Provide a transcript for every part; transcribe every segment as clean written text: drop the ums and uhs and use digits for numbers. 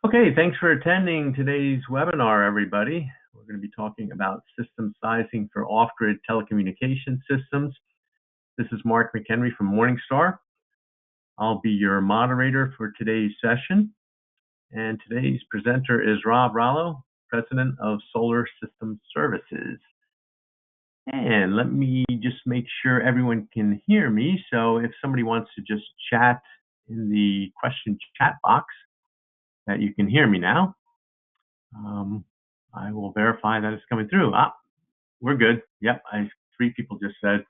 Okay, thanks for attending today's webinar, everybody. We're going to be talking about system sizing for off-grid telecommunication systems. This is Mark McHenry from Morningstar. I'll be your moderator for today's session. And today's presenter is Rob Rallo, President of Solar System Services. And let me just make sure everyone can hear me. So if somebody wants to just chat in the question chat box, that you can hear me now. I will verify that it's coming through. We're good. Yep, 4 people just said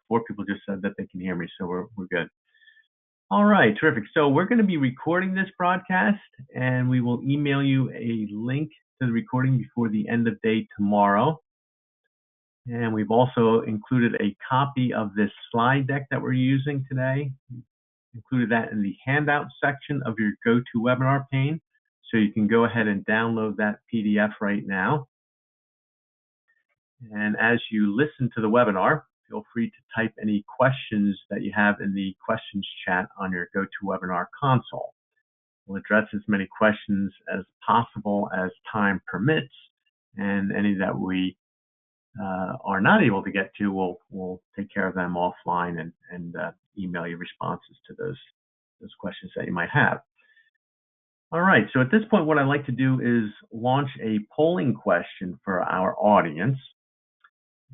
that they can hear me, so we're good. All right, terrific. So we're going to be recording this broadcast, and we will email you a link to the recording before the end of day tomorrow. And we've also included a copy of this slide deck that we're using today. Included that in the handout section of your GoToWebinar pane. So you can go ahead and download that PDF right now. And as you listen to the webinar, feel free to type any questions that you have in the questions chat on your GoToWebinar console. We'll address as many questions as possible as time permits, and any that we are not able to get to, we'll take care of them offline and email you responses to those questions that you might have. All right, so at this point, what I'd like to do is launch a polling question for our audience.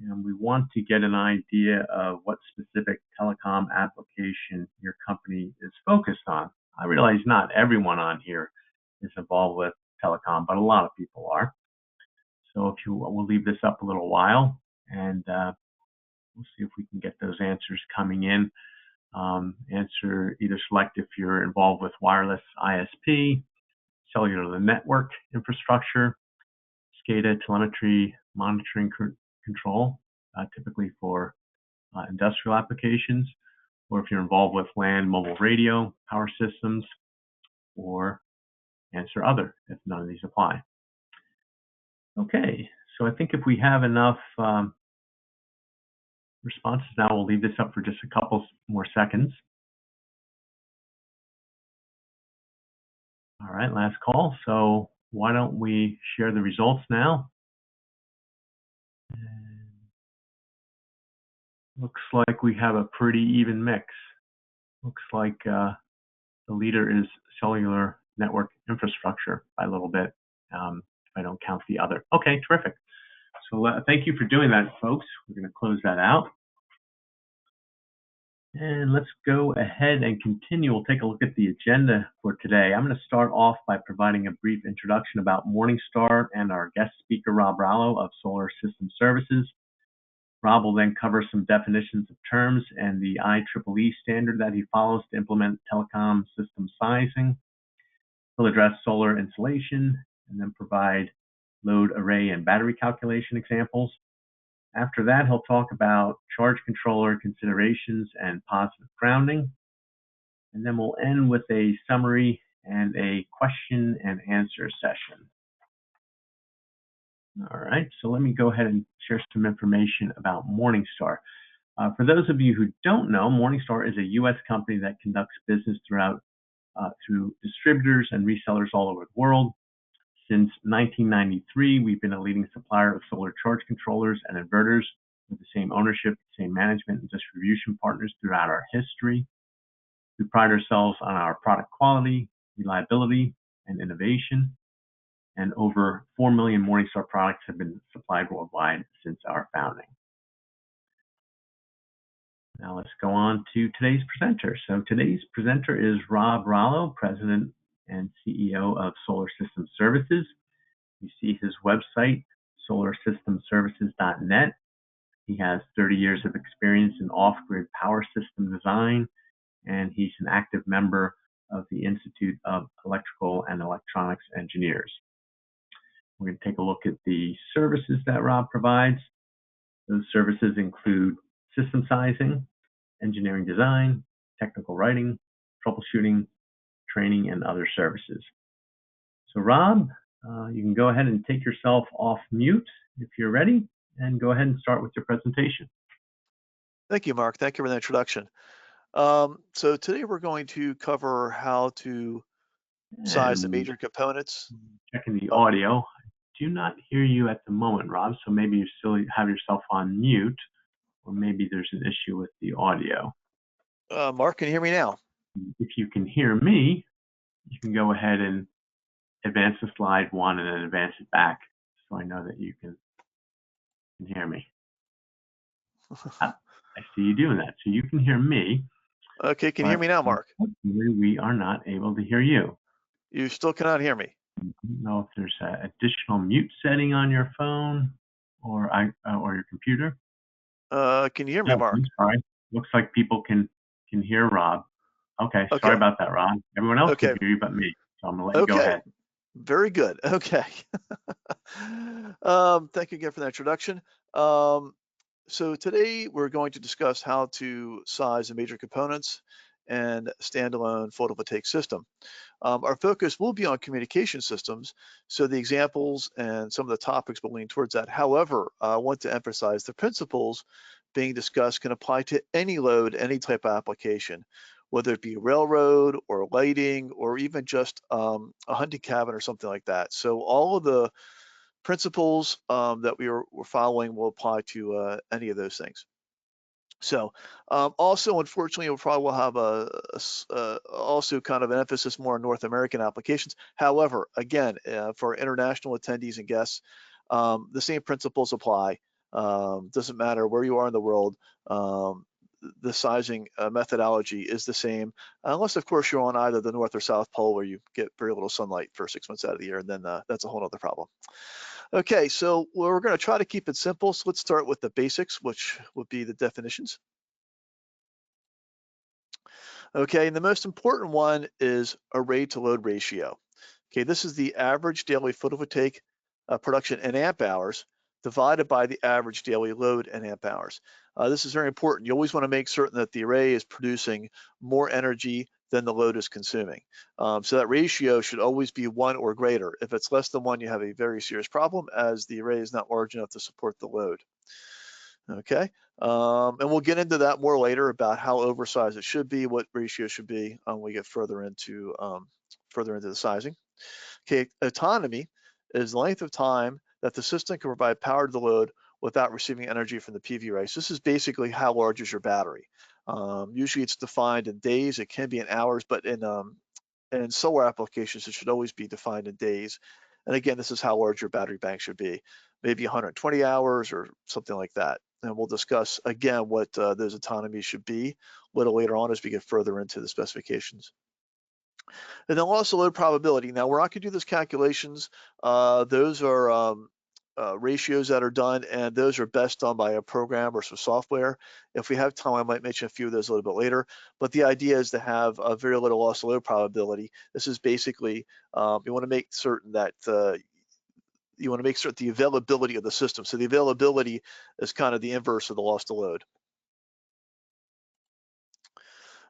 And we want to get an idea of what specific telecom application your company is focused on. I realize not everyone on here is involved with telecom, but a lot of people are. So we'll leave this up a little while, and we'll see if we can get those answers coming in. Either select if you're involved with wireless ISP, cellular network infrastructure, SCADA, telemetry, monitoring control, typically for industrial applications, or if you're involved with land, mobile radio, power systems, or answer other if none of these apply. Okay, so I think if we have enough responses now, we'll leave this up for just a couple more seconds. All right, last call. So why don't we share the results now? And looks like we have a pretty even mix. Looks like the leader is cellular network infrastructure by a little bit, if I don't count the other. Okay, terrific. So thank you for doing that, folks. We're going to close that out. And let's go ahead and continue. We'll take a look at the agenda for today. I'm going to start off by providing a brief introduction about Morningstar and our guest speaker, Rob Rallo of Solar System Services. Rob will then cover some definitions of terms and the IEEE standard that he follows to implement telecom system sizing. He'll address solar insulation and then provide load array and battery calculation examples. After that, he'll talk about charge controller considerations and positive grounding. And then we'll end with a summary and a question and answer session. All right, so let me go ahead and share some information about Morningstar. For those of you who don't know, Morningstar is a U.S. company that conducts business through distributors and resellers all over the world. Since 1993, we've been a leading supplier of solar charge controllers and inverters with the same ownership, same management, and distribution partners throughout our history. We pride ourselves on our product quality, reliability, and innovation. And over 4 million Morningstar products have been supplied worldwide since our founding. Now let's go on to today's presenter. So today's presenter is Rob Rallo, President and CEO of Solar System Services. You see his website, solarsystemservices.net. He has 30 years of experience in off-grid power system design, and he's an active member of the Institute of Electrical and Electronics Engineers. We're going to take a look at the services that Rob provides. Those services include system sizing, engineering design, technical writing, troubleshooting, training, and other services. So Rob, you can go ahead and take yourself off mute if you're ready, and go ahead and start with your presentation. Thank you, Mark. Thank you for the introduction. So today we're going to cover how to size the And major components. checking the Uh, audio. I do not hear you at the moment, Rob, so maybe you still have yourself on mute, or maybe there's an issue with the audio. Mark, can you hear me now? If you can hear me, you can go ahead and advance the slide one and then advance it back so I know that you can hear me. Ah, I see you doing that. So you can hear me, Okay, can you hear but me now, Mark? unfortunately we are not able to hear you. You still cannot hear me. I don't know if there's an additional mute setting on your phone or your computer. Can you hear me, Oh, Mark? I'm sorry. Looks like people can hear Rob. Okay, sorry Okay, about that, Rob. Everyone else okay, can hear you but me. So I'm gonna let you go okay. ahead. Very good. Okay. Thank you again for that introduction. Um, so today we're going to discuss how to size the major components and standalone photovoltaic system. Our focus will be on communication systems, so the examples and some of the topics will lean towards that. However, I want to emphasize the principles being discussed can apply to any load, any type of application, whether it be railroad or lighting or even just a hunting cabin or something like that. So all of the principles that we're following will apply to any of those things. So also, unfortunately, we'll probably will have also kind of an emphasis more on North American applications. However, again, for international attendees and guests, the same principles apply. Doesn't matter where you are in the world. The sizing methodology is the same, unless of course you're on either the North or South Pole where you get very little sunlight for 6 months out of the year, and then that's a whole other problem. Okay, so we're going to try to keep it simple. So let's start with the basics, which would be the definitions. Okay, and the most important one is array to load ratio. Okay, this is the average daily photovoltaic production in amp hours divided by the average daily load in amp hours. This is very important. You always want to make certain that the array is producing more energy than the load is consuming. So that ratio should always be 1 or greater. If it's less than 1, you have a very serious problem, as the array is not large enough to support the load. Okay, and we'll get into that more later about how oversized it should be, what ratio should be when we get further into the sizing. Okay, autonomy is the length of time that the system can provide power to the load without receiving energy from the PV array. So this is basically how large is your battery. Usually it's defined in days, it can be in hours, but in solar applications, it should always be defined in days. And again, this is how large your battery bank should be, maybe 120 hours or something like that. And we'll discuss again what those autonomies should be a little later on as we get further into the specifications. And then loss of load probability. Now, we're not going to do those calculations. Those are ratios that are done, and those are best done by a program or some software. If we have time, I might mention a few of those a little bit later. But the idea is to have a very little loss of load probability. This is basically you want to make certain that you want to make certain the availability of the system. So the availability is kind of the inverse of the loss to load.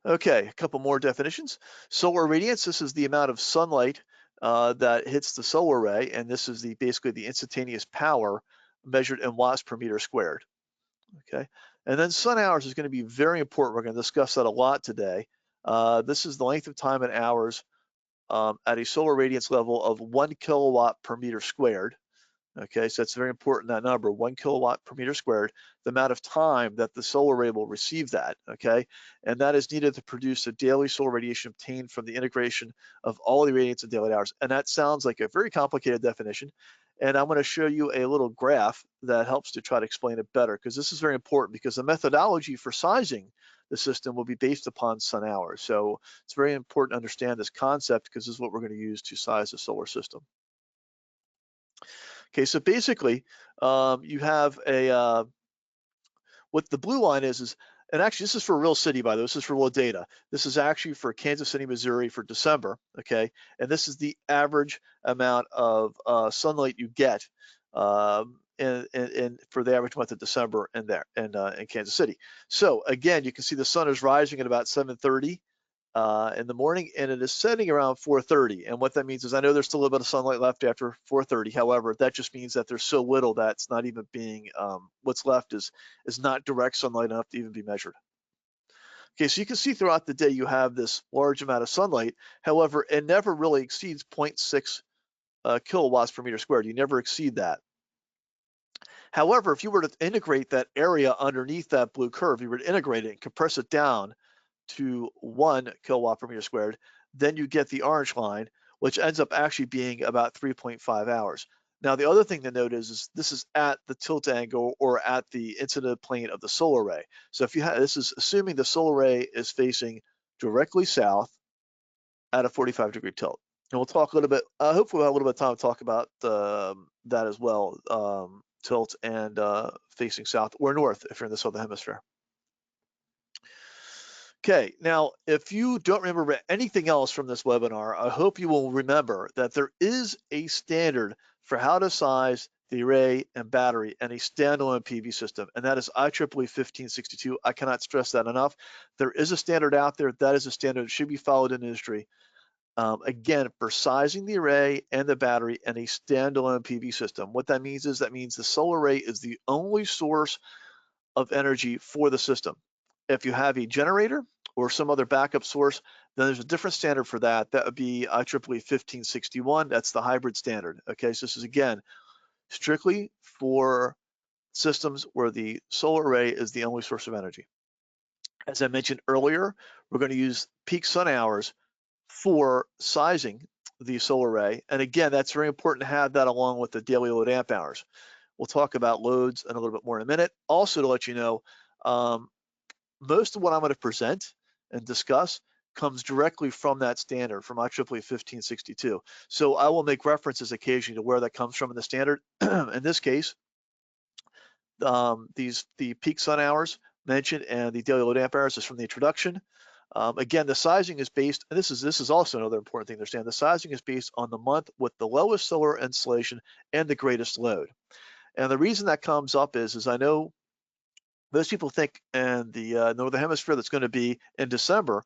Okay, a couple more definitions. Solar radiance, this is the amount of sunlight that hits the solar array, and this is basically the instantaneous power measured in watts per meter squared. Okay, and then sun hours is going to be very important. We're going to discuss that a lot today. This is the length of time in hours at a solar radiance level of 1 kilowatt per meter squared. Okay, so that's very important, that number, 1 kilowatt per meter squared, the amount of time that the solar array will receive that, okay? And that is needed to produce the daily solar radiation obtained from the integration of all the irradiance and daylight hours. And that sounds like a very complicated definition. And I'm going to show you a little graph that helps to try to explain it better, because this is very important, because the methodology for sizing the system will be based upon sun hours. So it's very important to understand this concept, because this is what we're going to use to size the solar system. Okay, so basically, you have what the blue line is, and actually this is for real city, by the way, this is for real data. This is actually for Kansas City, Missouri for December, okay? And this is the average amount of sunlight you get in for the average month of December in Kansas City. So again, you can see the sun is rising at about 7:30 in the morning, and it is setting around 4:30. And what that means is, I know there's still a little bit of sunlight left after 4:30. However, that just means that there's so little that it's not even being what's left is not direct sunlight enough to even be measured. Okay, so you can see throughout the day you have this large amount of sunlight. However, it never really exceeds 0.6 kilowatts per meter squared. You never exceed that. However, if you were to integrate that area underneath that blue curve, you were to integrate it and compress it down to 1 kilowatt per meter squared, then you get the orange line, which ends up actually being about 3.5 hours. Now, the other thing to note is this is at the tilt angle or at the incident plane of the solar array. So if you have, this is assuming the solar array is facing directly south at a 45-degree tilt. And we'll talk a little bit, hopefully we'll have a little bit of time to talk about that as well, tilt and facing south or north if you're in the southern hemisphere. Okay, now if you don't remember anything else from this webinar, I hope you will remember that there is a standard for how to size the array and battery in a standalone PV system, and that is IEEE 1562. I cannot stress that enough. There is a standard out there. That is a standard that should be followed in industry. Again, for sizing the array and the battery in a standalone PV system. What that means is the solar array is the only source of energy for the system. If you have a generator or some other backup source, then there's a different standard for that. That would be IEEE 1561. That's the hybrid standard. Okay, so this is again strictly for systems where the solar array is the only source of energy. As I mentioned earlier, we're going to use peak sun hours for sizing the solar array. And again, that's very important to have that along with the daily load amp hours. We'll talk about loads in a little bit more in a minute. Also to let you know, most of what I'm going to present and discuss comes directly from that standard, from IEEE 1562. So I will make references occasionally to where that comes from in the standard. In this case, the peak sun hours mentioned and the daily load amp hours is from the introduction. Again, the sizing is based, and this is also another important thing to understand. The sizing is based on the month with the lowest solar installation and the greatest load. And the reason that comes up is I know most people think in the northern hemisphere that's going to be in December,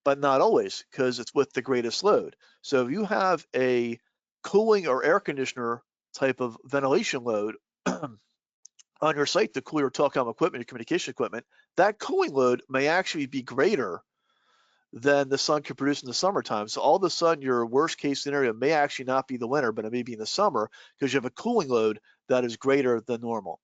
but not always, because it's with the greatest load. So if you have a cooling or air conditioner type of ventilation load on your site to cool your telecom equipment, your communication equipment, that cooling load may actually be greater than the sun can produce in the summertime. So all of a sudden, your worst case scenario may actually not be the winter, but it may be in the summer because you have a cooling load that is greater than normal.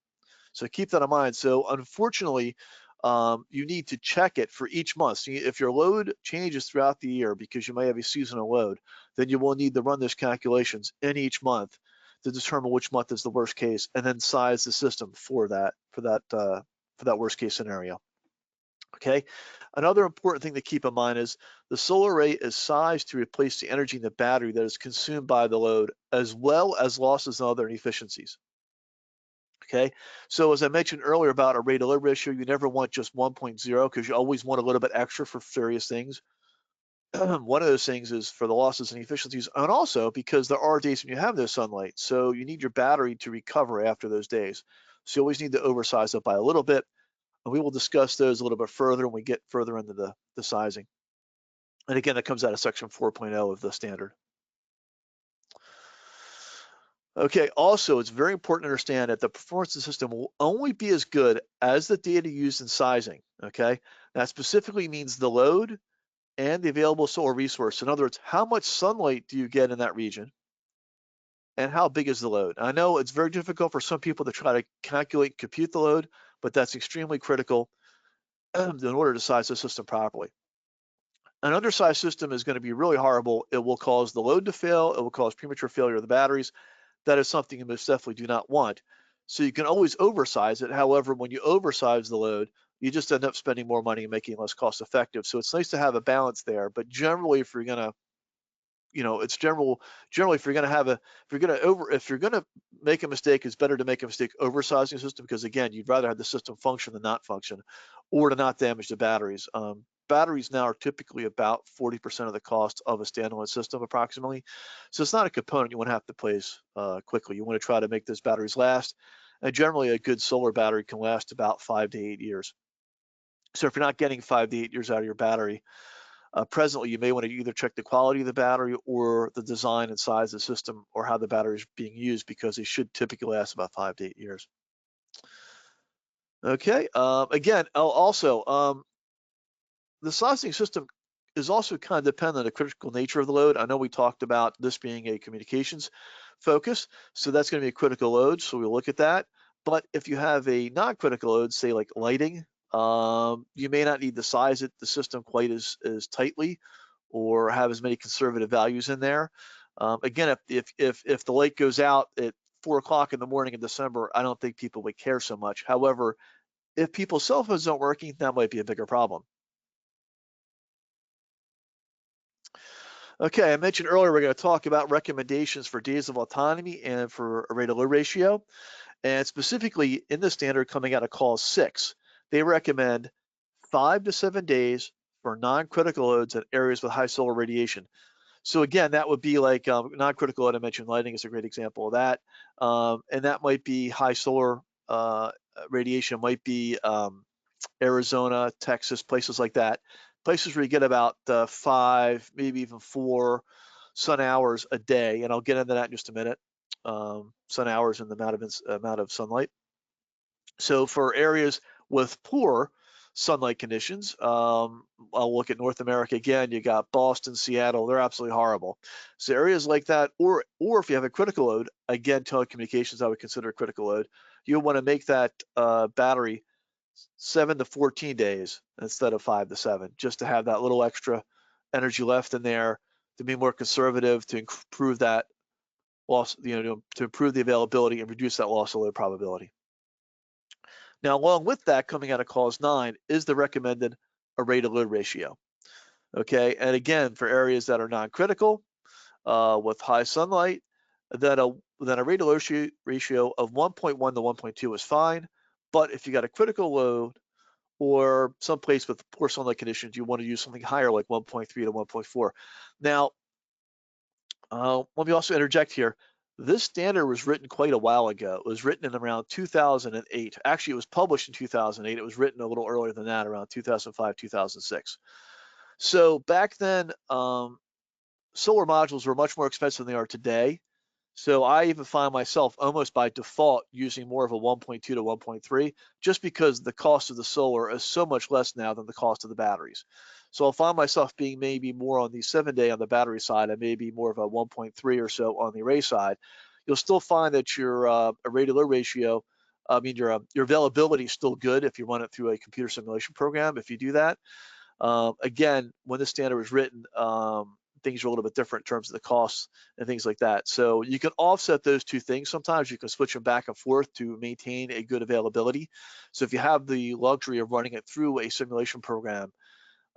So keep that in mind. So unfortunately, you need to check it for each month. So if your load changes throughout the year because you may have a seasonal load, then you will need to run those calculations in each month to determine which month is the worst case, and then size the system for that worst case scenario. Okay. Another important thing to keep in mind is the solar array is sized to replace the energy in the battery that is consumed by the load, as well as losses and other inefficiencies. Okay, so as I mentioned earlier about array to load ratio, you never want just 1.0 because you always want a little bit extra for various things. One of those things is for the losses and efficiencies, and also because there are days when you have no sunlight, so you need your battery to recover after those days. So you always need to oversize it by a little bit, and we will discuss those a little bit further when we get further into the sizing. And again, that comes out of section 4.0 of the standard. Okay, also, it's very important to understand that the performance of the system will only be as good as the data used in sizing, okay? That specifically means the load and the available solar resource. In other words, how much sunlight do you get in that region? And how big is the load? I know it's very difficult for some people to try to calculate and compute the load, but that's extremely critical in order to size the system properly. An undersized system is going to be really horrible. It will cause the load to fail. It will cause premature failure of the batteries. That is something you most definitely do not want. So you can always oversize it. However, when you oversize the load, you just end up spending more money and making it less cost effective. So it's nice to have a balance there. But generally, if you're going to, it's generally if you're going to have if you're going to make a mistake, it's better to make a mistake oversizing the system because again, you'd rather have the system function than not function, or to not damage the batteries. Batteries now are typically about 40% of the cost of a standalone system approximately. So it's not a component you want to have to place quickly. You want to try to make those batteries last. And generally a good solar battery can last about 5 to 8 years. So if you're not getting 5 to 8 years out of your battery, presently you may want to either check the quality of the battery or the design and size of the system or how the battery is being used because they should typically last about 5 to 8 years. Okay, again, also, the sizing system is also kind of dependent on the critical nature of the load. I know we talked about this being a communications focus, so that's going to be a critical load, so we'll look at that. But if you have a non-critical load, say like lighting, you may not need to size the system quite as tightly or have as many conservative values in there. Again, if the light goes out at 4 o'clock in the morning in December, I don't think people would care so much. However, if people's cell phones aren't working, that might be a bigger problem. Okay, I mentioned earlier we're going to talk about recommendations for days of autonomy and for a rate of load ratio. And specifically in the standard coming out of clause 6, they recommend 5 to 7 days for non-critical loads in areas with high solar radiation. So again, that would be like non-critical load. I mentioned lighting is a great example of that. And that might be high solar radiation, might be Arizona, Texas, places like that. Places where you get about 5, maybe even 4 sun hours a day, and I'll get into that in just a minute. Sun hours and the amount of sunlight. So for areas with poor sunlight conditions, I'll look at North America again. You got Boston, Seattle; they're absolutely horrible. So areas like that, or if you have a critical load, again, telecommunications I would consider a critical load. You want to make that battery 7 to 14 days instead of 5 to 7, just to have that little extra energy left in there, to be more conservative, to improve that loss, to improve the availability and reduce that loss of load probability. Now, along with that, coming out of clause 9 is the recommended array to load ratio. Okay, and again, for areas that are non-critical with high sunlight, then a rate to load ratio of 1.1 to 1.2 is fine. But if you got a critical load or someplace with poor sunlight conditions, you want to use something higher like 1.3 to 1.4. Now, let me also interject here. This standard was written quite a while ago. It was written in around 2008. Actually, it was published in 2008. It was written a little earlier than that, around 2005, 2006. So back then, solar modules were much more expensive than they are today. So I even find myself almost by default using more of a 1.2 to 1.3, just because the cost of the solar is so much less now than the cost of the batteries. So I'll find myself being maybe more on the 7-day on the battery side and maybe more of a 1.3 or so on the array side. You'll still find that your array to load ratio, I mean your availability is still good if you run it through a computer simulation program. If you do that, again, when the standard was written, things are a little bit different in terms of the costs and things like that. So you can offset those two things. Sometimes you can switch them back and forth to maintain a good availability. So if you have the luxury of running it through a simulation program,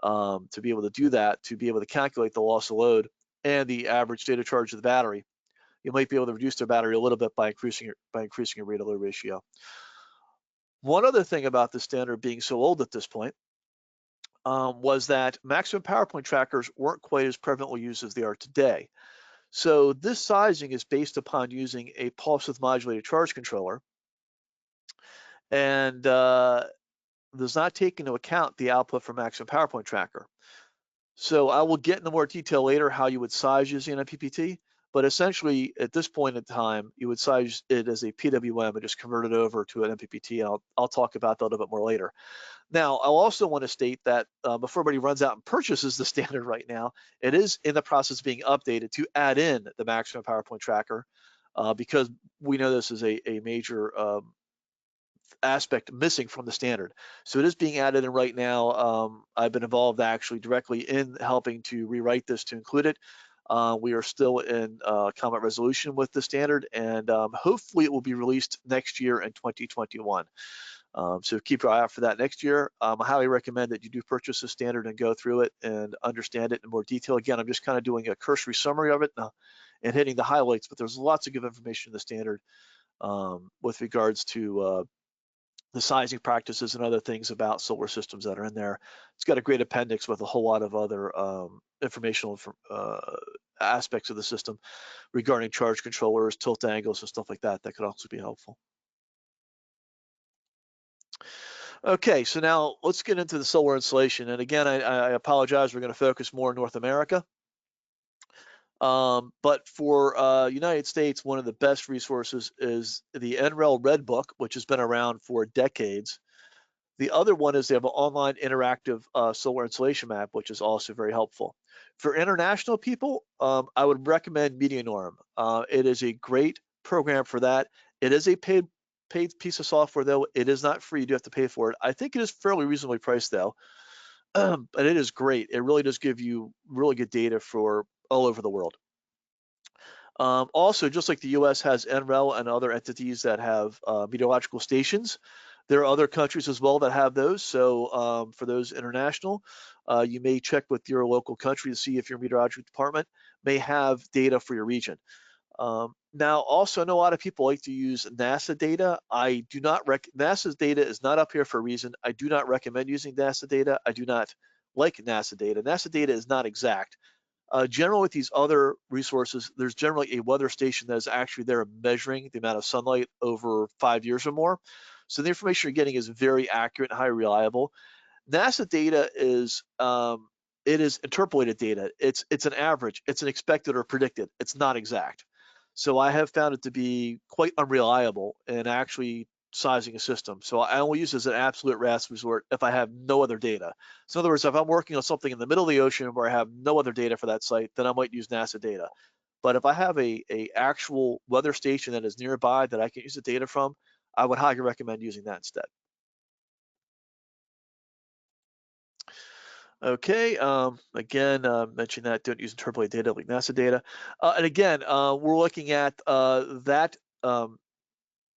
to be able to do that, to be able to calculate the loss of load and the average data charge of the battery, you might be able to reduce their battery a little bit by increasing your rate of load ratio. One other thing about the standard being so old at this point was that maximum power point trackers weren't quite as prevalently used as they are today. So this sizing is based upon using a pulse width modulated charge controller and does not take into account the output from maximum power point tracker. So I will get into more detail later how you would size using an MPPT, but essentially at this point in time, you would size it as a PWM and just convert it over to an MPPT. And I'll talk about that a little bit more later. Now, I'll also want to state that before everybody runs out and purchases the standard right now, it is in the process of being updated to add in the maximum power point tracker because we know this is a major aspect missing from the standard. So it is being added in right now. I've been involved actually directly in helping to rewrite this to include it. We are still in comment resolution with the standard, and hopefully it will be released next year in 2021. So keep your eye out for that next year. I highly recommend that you do purchase the standard and go through it and understand it in more detail. Again, I'm just kind of doing a cursory summary of it and hitting the highlights, but there's lots of good information in the standard with regards to the sizing practices and other things about solar systems that are in there. It's got a great appendix with a whole lot of other informational aspects of the system regarding charge controllers, tilt angles, and stuff like that that could also be helpful. Okay, so now let's get into the solar insulation. And again, I apologize, we're going to focus more in North America. But for United States, one of the best resources is the NREL Red Book, which has been around for decades. The other one is they have an online interactive solar installation map, which is also very helpful. For international people, I would recommend Medianorm. It is a great program for that. It is a paid piece of software, though. It is not free. You do have to pay for it. I think it is fairly reasonably priced, though. But it is great. It really does give you really good data for all over the world. Also, just like the U.S. has NREL and other entities that have meteorological stations, there are other countries as well that have those. So for those international, you may check with your local country to see if your meteorological department may have data for your region. Now, also, I know a lot of people like to use NASA data. I do not NASA's data is not up here for a reason. I do not recommend using NASA data. I do not like NASA data. NASA data is not exact. Generally, with these other resources, there's generally a weather station that is actually there measuring the amount of sunlight over 5 years or more. So the information you're getting is very accurate and highly reliable. NASA data is it is interpolated data. It's an average. It's an expected or predicted. It's not exact. So I have found it to be quite unreliable in actually sizing a system. So I only use it as an absolute last resort if I have no other data. So in other words, if I'm working on something in the middle of the ocean where I have no other data for that site, then I might use NASA data. But if I have a actual weather station that is nearby that I can use the data from, I would highly recommend using that instead. Okay, again, mention that don't use interpolated data like NASA data. And again, we're looking at that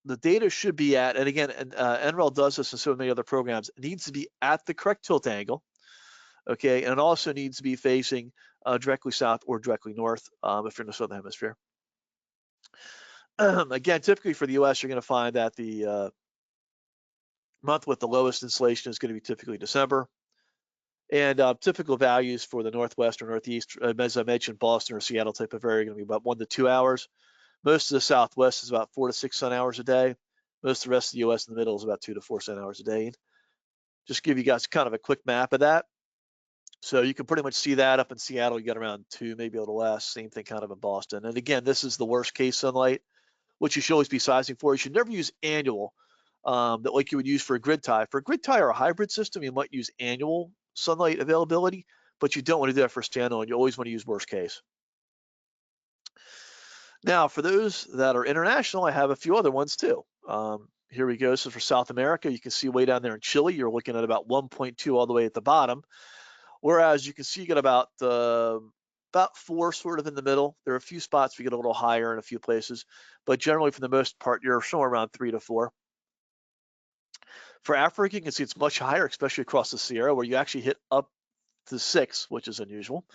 the data should be at, and again, NREL does this and so many other programs, it needs to be at the correct tilt angle, okay, and it also needs to be facing directly south or directly north if you're in the southern hemisphere. Again, typically for the US, you're going to find that the month with the lowest insolation is going to be typically December. And typical values for the Northwest or Northeast, as I mentioned, Boston or Seattle type of area, are going to be about 1 to 2 hours. Most of the Southwest is about 4 to 6 sun hours a day. Most of the rest of the U.S. in the middle is about 2 to 4 sun hours a day. Just give you guys kind of a quick map of that. So you can pretty much see that up in Seattle, you got around 2, maybe a little less. Same thing kind of in Boston. And again, this is the worst case sunlight, which you should always be sizing for. You should never use annual, that like you would use for a grid tie. For a grid tie or a hybrid system, you might use annual sunlight availability, but you don't want to do that for standalone. You always want to use worst case. Now, for those that are international, I have a few other ones too. Here we go. So for South America, you can see way down there in Chile, you're looking at about 1.2 all the way at the bottom. Whereas you can see you get about 4 sort of in the middle. There are a few spots we get a little higher in a few places, but generally for the most part, you're somewhere around 3 to 4. For Africa, you can see it's much higher, especially across the Sierra, where you actually hit up to 6, which is unusual.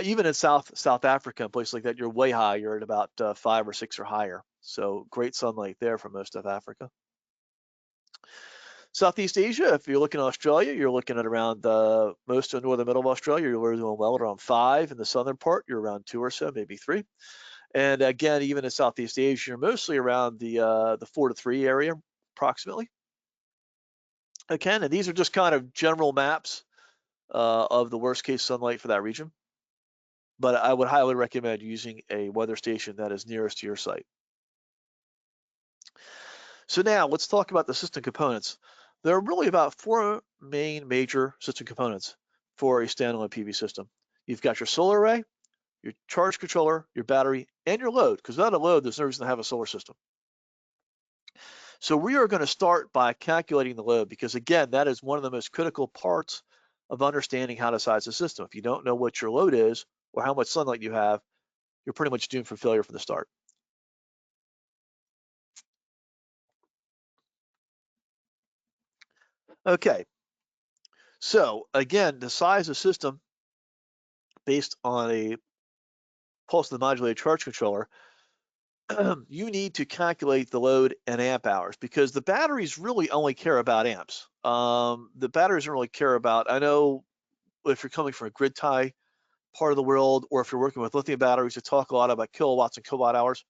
Even in South Africa, in places like that, you're way high. You're at about 5 or 6 or higher. So great sunlight there for most of Africa. Southeast Asia, if you're looking at Australia, you're looking at around most of the northern middle of Australia, you're doing well around 5. In the southern part, you're around 2 or so, maybe 3. And again, even in Southeast Asia, you're mostly around the 4 to 3 area, approximately. Again, and these are just kind of general maps of the worst case sunlight for that region. But I would highly recommend using a weather station that is nearest to your site. So now let's talk about the system components. There are really about 4 main major system components for a standalone PV system. You've got your solar array, your charge controller, your battery, and your load, because without a load, there's no reason to have a solar system. So we are going to start by calculating the load, because again, that is one of the most critical parts of understanding how to size a system. If you don't know what your load is or how much sunlight you have, you're pretty much doomed for failure from the start. Okay, so again, to size a system based on a pulse modulated charge controller, you need to calculate the load in amp hours, because the batteries really only care about amps. The batteries don't really care about, I know if you're coming from a grid tie part of the world, or if you're working with lithium batteries, they talk a lot about kilowatts and kilowatt hours.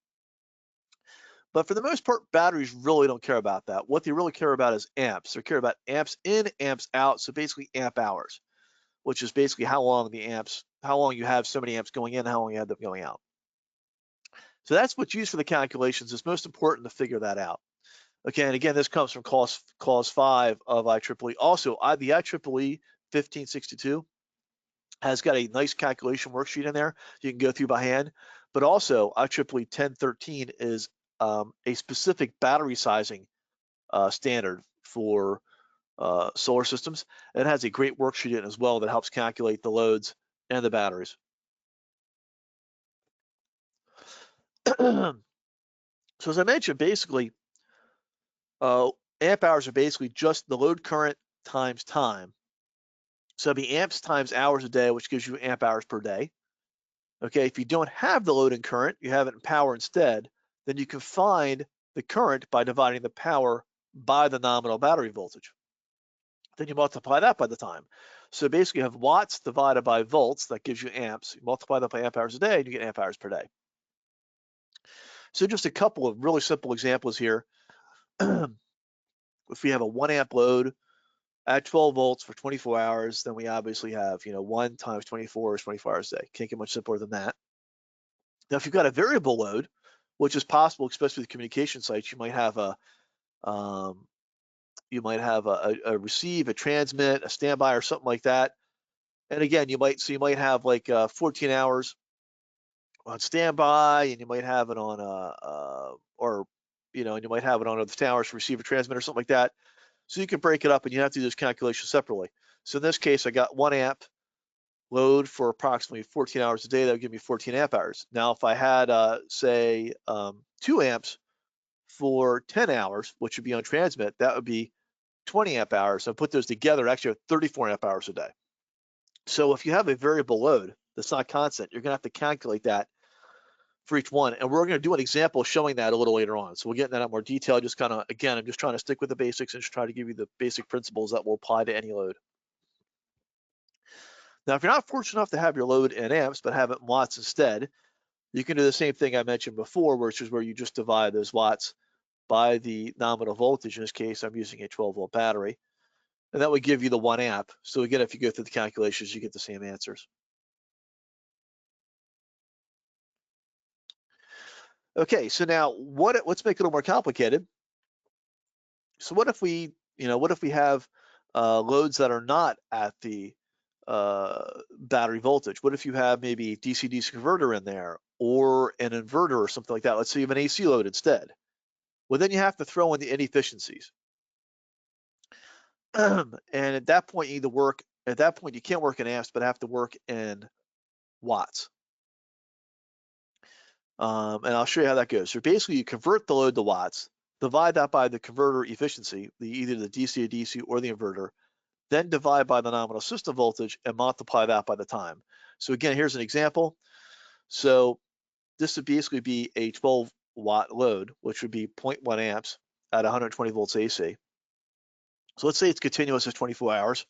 But for the most part, batteries really don't care about that. What they really care about is amps. They care about amps in, amps out, so basically amp hours, which is basically how long you have so many amps going in, how long you have them going out. So that's what's used for the calculations. It's most important to figure that out. Okay, and again, this comes from clause 5 of IEEE. Also, the IEEE 1562 has got a nice calculation worksheet in there you can go through by hand, but also IEEE 1013 is a specific battery sizing standard for solar systems. It has a great worksheet in it as well that helps calculate the loads and the batteries. So as I mentioned, basically, amp hours are basically just the load current times time. So it'd be amps times hours a day, which gives you amp hours per day. Okay, if you don't have the load and current, you have it in power instead, then you can find the current by dividing the power by the nominal battery voltage. Then you multiply that by the time. So basically you have watts divided by volts, that gives you amps. You multiply that by amp hours a day, and you get amp hours per day. So just a couple of really simple examples here. If we have a 1 amp load at 12 volts for 24 hours, then we obviously have, 1 times 24 is 24 hours a day. Can't get much simpler than that. Now, if you've got a variable load, which is possible, especially with communication sites, you might have a receive, a transmit, a standby, or something like that. And again, you might have like 14 hours on standby, and you might have it on and you might have it on the 10 hours to receive a transmit or something like that. So you can break it up, and you have to do this calculation separately. So in this case, I got 1 amp load for approximately 14 hours a day. That would give me 14 amp hours. Now, if I had, say, 2 amps for 10 hours, which would be on transmit, that would be 20 amp hours. So put those together, actually have 34 amp hours a day. So if you have a variable load that's not constant, you're going to have to calculate that for each one. And we're going to do an example showing that a little later on. So we'll get into that in more detail. Just kind of, again, I'm just trying to stick with the basics and just try to give you the basic principles that will apply to any load. Now, if you're not fortunate enough to have your load in amps, but have it in watts instead, you can do the same thing I mentioned before, which is where you just divide those watts by the nominal voltage. In this case, I'm using a 12-volt battery, and that would give you the 1 amp. So again, if you go through the calculations, you get the same answers. Okay, so now let's make it a little more complicated. So what if we have loads that are not at the battery voltage? What if you have maybe DC-DC converter in there, or an inverter or something like that? Let's say you have an AC load instead. Well, then you have to throw in the inefficiencies. And at that point, you can't work in amps, but have to work in watts. And I'll show you how that goes. So basically, you convert the load to watts, divide that by the converter efficiency, either the DC to DC or the inverter, then divide by the nominal system voltage and multiply that by the time. So again, here's an example. So this would basically be a 12-watt load, which would be 0.1 amps at 120 volts AC. So let's say it's continuous at 24 hours.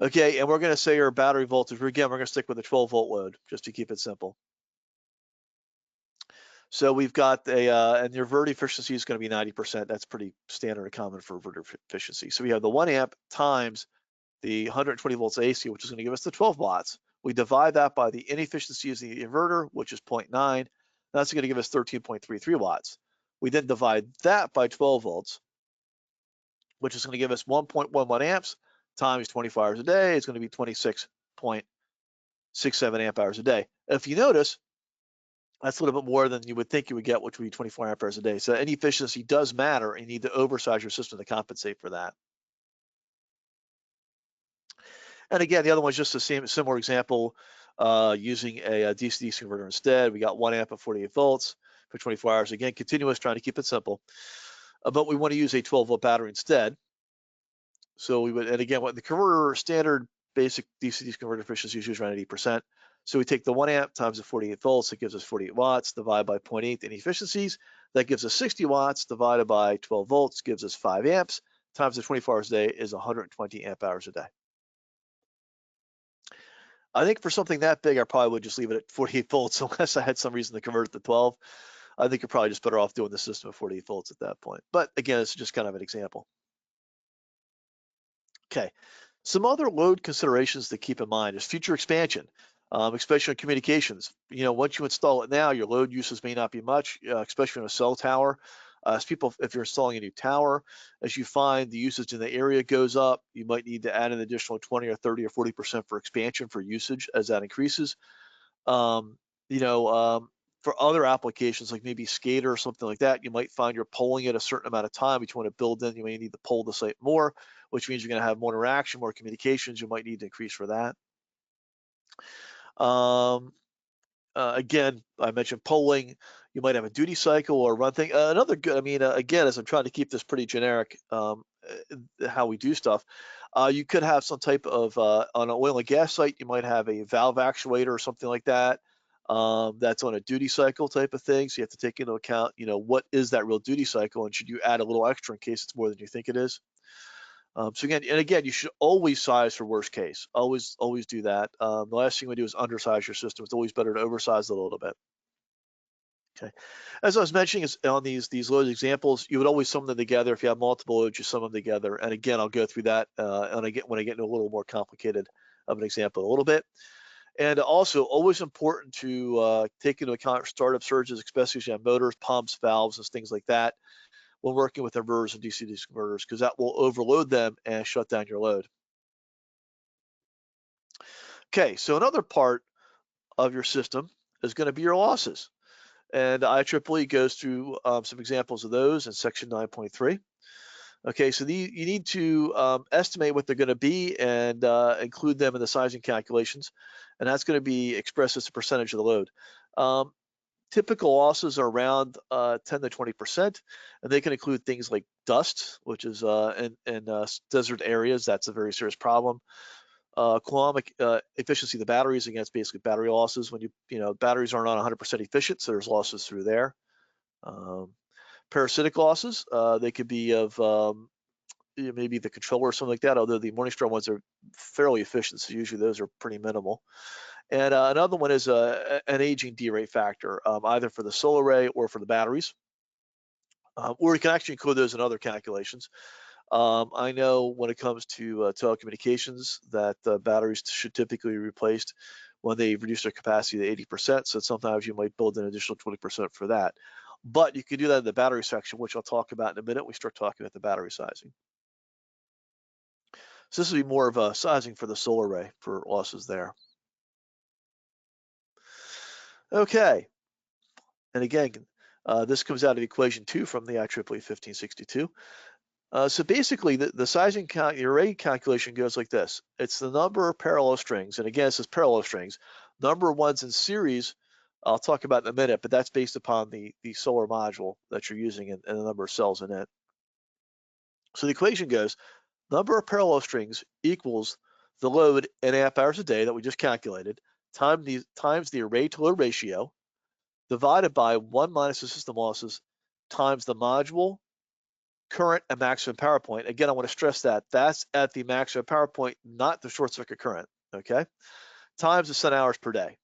Okay, and we're going to say our battery voltage, we're going to stick with a 12-volt load just to keep it simple. So we've got and your inverter efficiency is going to be 90%. That's pretty standard and common for inverter efficiency. So we have the 1 amp times the 120 volts AC, which is going to give us the 12 watts. We divide that by the inefficiency of the inverter, which is 0.9. That's going to give us 13.33 watts. We then divide that by 12 volts, which is going to give us 1.11 amps times 24 hours a day. It's going to be 26.67 amp hours a day. If you notice, that's a little bit more than you would think you would get, which would be 24 amp hours a day. So any efficiency does matter, and you need to oversize your system to compensate for that. And again, the other one's just the similar example using a DC-DC converter instead. We got 1 amp at 48 volts for 24 hours. Again, continuous, trying to keep it simple. But we want to use a 12-volt battery instead. So we would, and again, what the converter standard basic DC-DC converter efficiency is usually around 80%. So we take the 1 amp times the 48 volts, it gives us 48 watts, divide by 0.8 any efficiencies. That gives us 60 watts, divided by 12 volts, gives us 5 amps, times the 24 hours a day is 120 amp hours a day. I think for something that big, I probably would just leave it at 48 volts unless I had some reason to convert it to 12. I think you're probably just better off doing the system at 48 volts at that point. But again, it's just kind of an example. Okay, some other load considerations to keep in mind is future expansion, especially in communications. Once you install it now, your load uses may not be much, especially on a cell tower. As people, if you're installing a new tower, as you find the usage in the area goes up, you might need to add an additional 20 or 30 or 40% for expansion for usage as that increases. Um, you know, for other applications like maybe SCADA or something like that, you might find you're polling it a certain amount of time, but you want to build in, you may need to poll the site more, which means you're going to have more interaction, more communications. You might need to increase for that. Again, I mentioned polling. You might have a duty cycle or run thing. Another good, I mean, again, as I'm trying to keep this pretty generic, how we do stuff, you could have some type of, on an oil and gas site, you might have a valve actuator or something like that. That's on a duty cycle type of thing. So you have to take into account, what is that real duty cycle, and should you add a little extra in case it's more than you think it is? So again, you should always size for worst case. Always do that. The last thing we do is undersize your system. It's always better to oversize it a little bit. Okay. As I was mentioning, is on these load examples, you would always sum them together. If you have multiple loads, you sum them together. And again, I'll go through that when I get into a little more complicated of an example a little bit. And also, always important to take into account startup surges, especially if you have motors, pumps, valves, and things like that, when working with inverters and DC-DC converters, because that will overload them and shut down your load. Okay, so another part of your system is going to be your losses. And IEEE goes through some examples of those in section 9.3. Okay, so you need to estimate what they're going to be and include them in the sizing calculations. And that's going to be expressed as a percentage of the load. Typical losses are around 10 to 20%, and they can include things like dust, which is in desert areas, that's a very serious problem. Coulombic efficiency of the batteries, against basically battery losses. When batteries aren't on 100% efficient, so there's losses through there. Parasitic losses, they could be of maybe the controller or something like that, although the Morningstar ones are fairly efficient, so usually those are pretty minimal. And another one is an aging derate factor, either for the solar array or for the batteries. Or you can actually include those in other calculations. I know when it comes to telecommunications that batteries should typically be replaced when they reduce their capacity to 80%. So sometimes you might build an additional 20% for that. But you can do that in the battery section, which I'll talk about in a minute. We start talking about the battery sizing. So this would be more of a sizing for the solar array for losses there. Okay. And again, this comes out of equation 2 from the IEEE 1562. So basically, the sizing the array calculation goes like this. It's the number of parallel strings, and again, this is parallel strings. Number of ones in series, I'll talk about in a minute, but that's based upon the solar module that you're using and the number of cells in it. So the equation goes, number of parallel strings equals the load in amp hours a day that we just calculated, times the array to load ratio, divided by 1 minus the system losses, times the module, current, and maximum power point. Again, I want to stress that that's at the maximum power point, not the short circuit current, okay? Times the sun hours per day.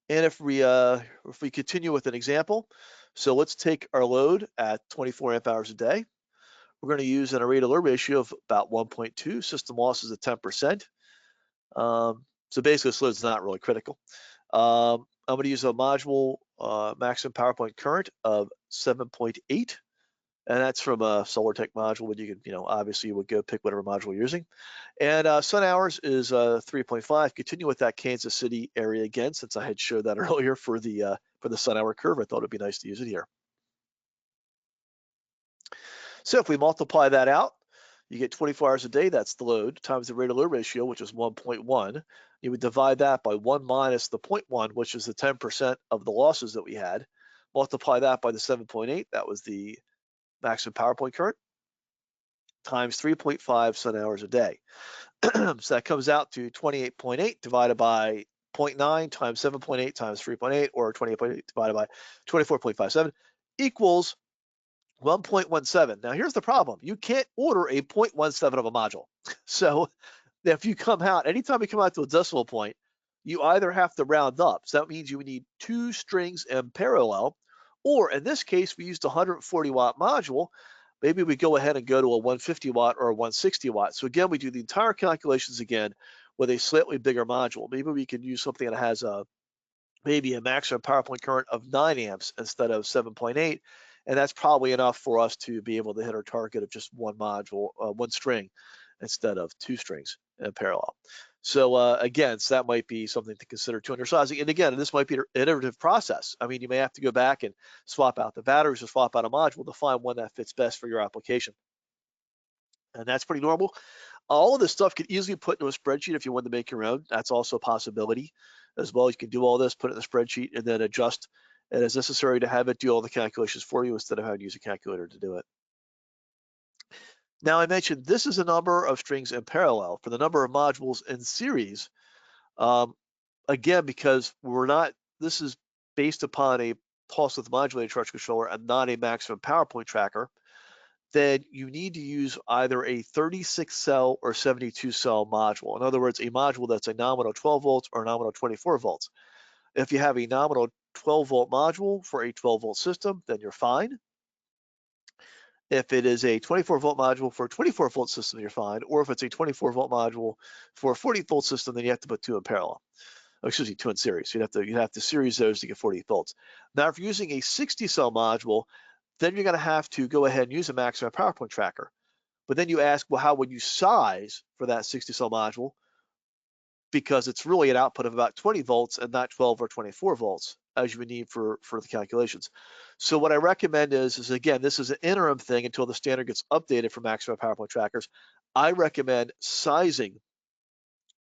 And if we continue with an example, so let's take our load at 24 amp hours a day. We're going to use an array to load ratio of about 1.2, system losses at 10%. So basically, this load's not really critical. I'm going to use a module maximum power point current of 7.8, and that's from a SolarTech module, but you can, obviously you would go pick whatever module you're using. And sun hours is 3.5. Continue with that Kansas City area again, since I had showed that earlier for the sun hour curve. I thought it'd be nice to use it here. So if we multiply that out, you get 24 hours a day, that's the load, times the rate of load ratio, which is 1.1. You would divide that by 1 minus the 0.1, which is the 10% of the losses that we had. Multiply that by the 7.8, that was the maximum power point current, times 3.5 sun hours a day. So that comes out to 28.8 divided by 0.9 times 7.8 times 3.8, or 28.8 divided by 24.57 equals 1.17. Now here's the problem. You can't order a 0.17 of a module. So if you come out, anytime you come out to a decimal point, you either have to round up. So that means you would need 2 strings in parallel, or in this case, we used a 140 watt module. Maybe we go ahead and go to a 150 watt or a 160 watt. So again, we do the entire calculations again with a slightly bigger module. Maybe we can use something that has a maybe a maximum power point current of 9 amps instead of 7.8, and that's probably enough for us to be able to hit our target of just one module, one string, instead of two strings in parallel. So again, so that might be something to consider to undersizing. And again, this might be an iterative process. I mean, you may have to go back and swap out the batteries or swap out a module to find one that fits best for your application. And that's pretty normal. All of this stuff could easily be put into a spreadsheet if you want to make your own. That's also a possibility as well. You can do all this, put it in a spreadsheet, and then adjust it as necessary to have it do all the calculations for you instead of having to use a calculator to do it. Now, I mentioned this is a number of strings in parallel. For the number of modules in series, again, because this is based upon a pulse width modulated charge controller and not a maximum power point tracker, then you need to use either a 36 cell or 72 cell module. In other words, a module that's a nominal 12 volts or a nominal 24 volts. If you have a nominal 12 volt module for a 12 volt system, then you're fine. If it is a 24 volt module for a 24 volt system, you're fine. Or if it's a 24 volt module for a 40 volt system, then you have to put two in parallel. Oh, excuse me, two in series. You'd have to series those to get 40 volts. Now, if you're using a 60 cell module, then you're going to have to go ahead and use a maximum power point tracker. But then you ask, well, how would you size for that 60 cell module? Because it's really an output of about 20 volts and not 12 or 24 volts as you would need for the calculations. So what I recommend is again, this is an interim thing until the standard gets updated for maximum power point trackers. I recommend sizing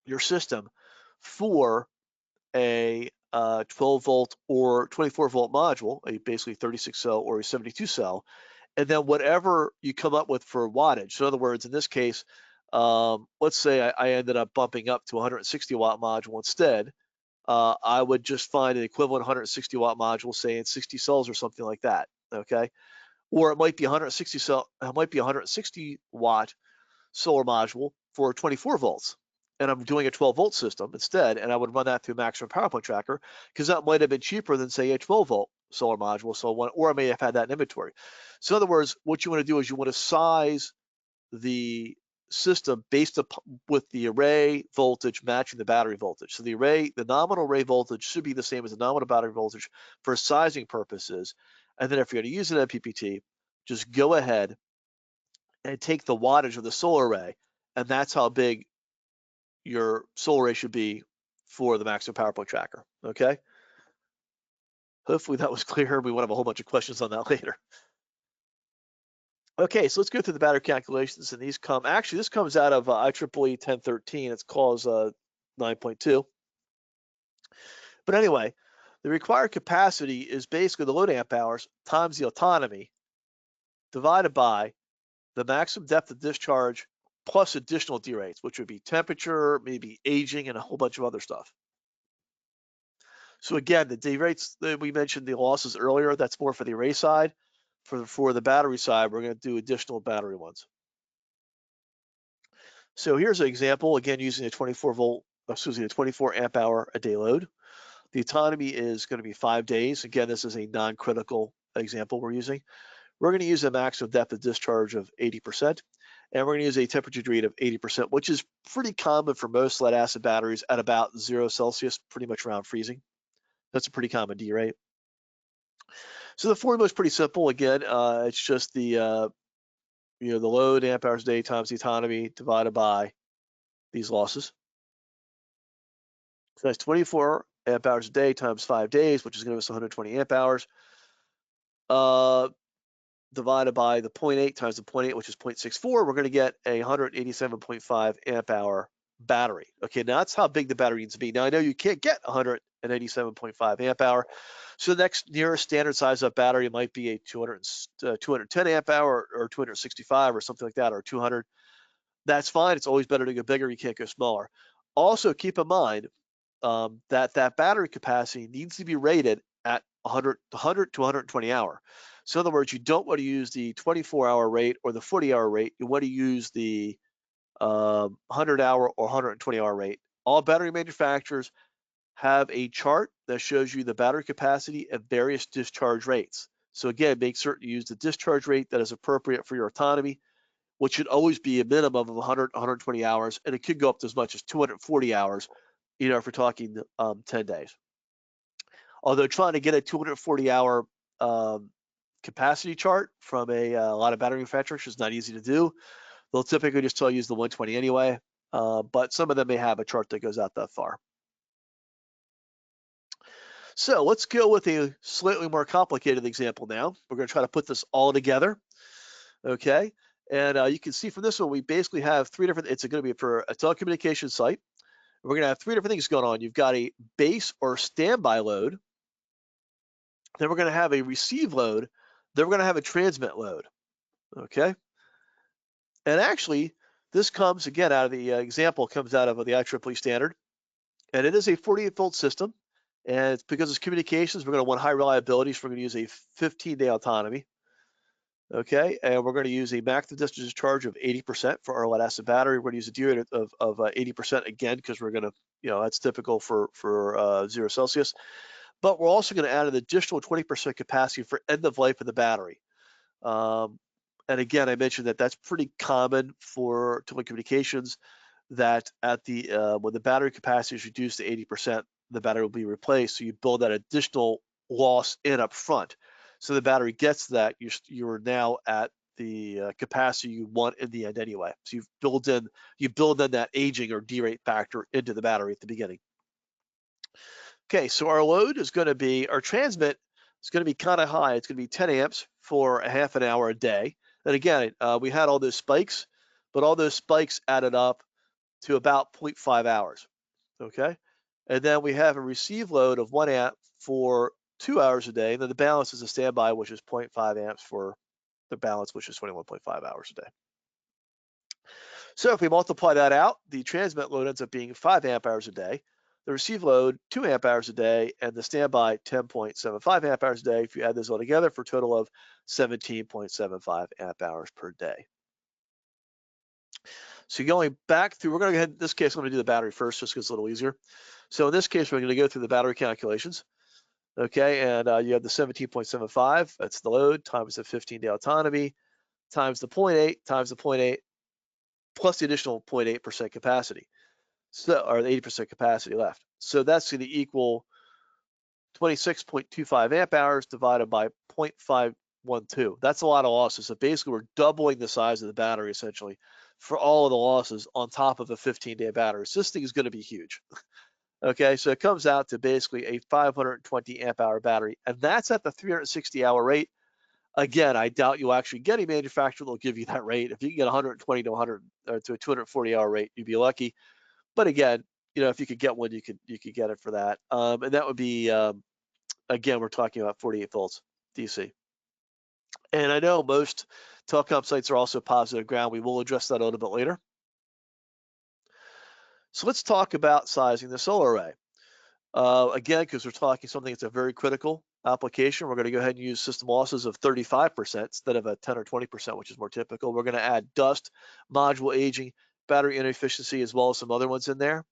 your system for a 12 volt or 24 volt module, a basically 36 cell or a 72 cell, and then whatever you come up with for wattage. So in other words, in this case, let's say I ended up bumping up to a 160 watt module instead. I would just find an equivalent 160 watt module, say in 60 cells or something like that. Okay, or it might be 160 cell. It might be 160 watt solar module for 24 volts. And I'm doing a 12 volt system instead, and I would run that through maximum power point tracker because that might have been cheaper than say a 12 volt solar module. Or I may have had that in inventory. So in other words, what you want to do is you want to size the system based upon with the array voltage matching the battery voltage. So the nominal array voltage should be the same as the nominal battery voltage for sizing purposes. And then if you're going to use an MPPT, just go ahead and take the wattage of the solar array, and that's how big your solar array should be for the maximum power point tracker. Okay. Hopefully that was clear. We will have a whole bunch of questions on that later. Okay, so let's go through the battery calculations, and this comes out of IEEE 1013. It's clause 9.2. But anyway, the required capacity is basically the load amp hours times the autonomy divided by the maximum depth of discharge plus additional derates, which would be temperature, maybe aging, and a whole bunch of other stuff. So again, the derates that we mentioned, the losses earlier, that's more for the array side. For the battery side, we're going to do additional battery ones. So here's an example, again, using a 24 amp hour a day load. The autonomy is going to be 5 days. Again, this is a non-critical example we're using. We're going to use a maximum depth of discharge of 80%, and we're going to use a temperature degree of 80%, which is pretty common for most lead acid batteries at about 0 Celsius, pretty much around freezing. That's a pretty common D rate. So the formula is pretty simple. Again, it's just the the load amp hours a day times the autonomy divided by these losses. So that's 24 amp hours a day times 5 days, which is going to give us 120 amp hours. Divided by the 0.8 times the 0.8, which is 0.64, we're going to get a 187.5 amp hour battery. Okay, now that's how big the battery needs to be. Now I know you can't get 187.5 amp hour, so the next nearest standard size of battery might be a 210 amp hour or 265 or something like that, or 200. That's fine. It's always better to go bigger. You can't go smaller. Also, keep in mind that battery capacity needs to be rated at 100 to 120 hour. So in other words, you don't want to use the 24-hour rate or the 40-hour rate. You want to use the 100-hour or 120-hour rate. All battery manufacturers have a chart that shows you the battery capacity at various discharge rates. So again, make certain to use the discharge rate that is appropriate for your autonomy, which should always be a minimum of 100, 120 hours, and it could go up to as much as 240 hours, if we're talking 10 days. Although trying to get a 240-hour capacity chart from a lot of battery manufacturers is not easy to do. They'll typically just tell you use the 120 anyway, but some of them may have a chart that goes out that far. So let's go with a slightly more complicated example now. We're going to try to put this all together, okay? And you can see from this one, we basically have three different, it's going to be for a telecommunications site. We're going to have three different things going on. You've got a base or standby load. Then we're going to have a receive load. Then we're going to have a transmit load, okay? And actually, this comes, again, out of the example, comes out of the IEEE standard. And it is a 48-volt system. And it's because it's communications, we're going to want high reliability, so we're going to use a 15-day autonomy. Okay, and we're going to use a maximum discharge of 80% for our lead acid battery. We're going to use a D rate of 80% again, because we're going to, that's typical for 0 Celsius. But we're also going to add an additional 20% capacity for end of life of the battery. And again, I mentioned that that's pretty common for telecommunications, that at the when the battery capacity is reduced to 80%, the battery will be replaced. So you build that additional loss in up front. So the battery gets that, you're now at the capacity you want in the end anyway. So you build in that aging or derate factor into the battery at the beginning. Okay, so our load is going to be, our transmit is going to be kind of high. It's going to be 10 amps for a half an hour a day. And again, we had all those spikes, but all those spikes added up to about 0.5 hours, okay? And then we have a receive load of 1 amp for 2 hours a day, and then the balance is a standby, which is 0.5 amps for the balance, which is 21.5 hours a day. So if we multiply that out, the transmit load ends up being 5 amp hours a day, the receive load 2 amp hours a day, and the standby 10.75 amp hours a day. If you add those all together, for a total of 17.75 amp hours per day. So going back through, we're going to go ahead, in this case, I'm going to do the battery first, just because it's a little easier. So in this case, we're going to go through the battery calculations. Okay, and you have the 17.75, that's the load, times the 15-day autonomy, times the 0.8, times the 0.8, plus the additional 0.8% capacity. So, or the 80% capacity left. So that's going to equal 26.25 amp hours divided by 0.512. That's a lot of losses. So basically, we're doubling the size of the battery, essentially, for all of the losses on top of a 15-day battery. So this thing is going to be huge. Okay, so it comes out to basically a 520 amp hour battery, and that's at the 360-hour rate. Again, I doubt you'll actually get a manufacturer that'll give you that rate. If you can get 120 to 100 to a 240-hour rate, you'd be lucky. But again, if you could get one, you could get it for that. And that would be, again, we're talking about 48 volts DC. And I know most telecom sites are also positive ground. We will address that a little bit later. So let's talk about sizing the solar array. Again, because we're talking something that's a very critical application, we're going to go ahead and use system losses of 35% instead of a 10 or 20%, which is more typical. We're going to add dust, module aging, battery inefficiency, as well as some other ones in there.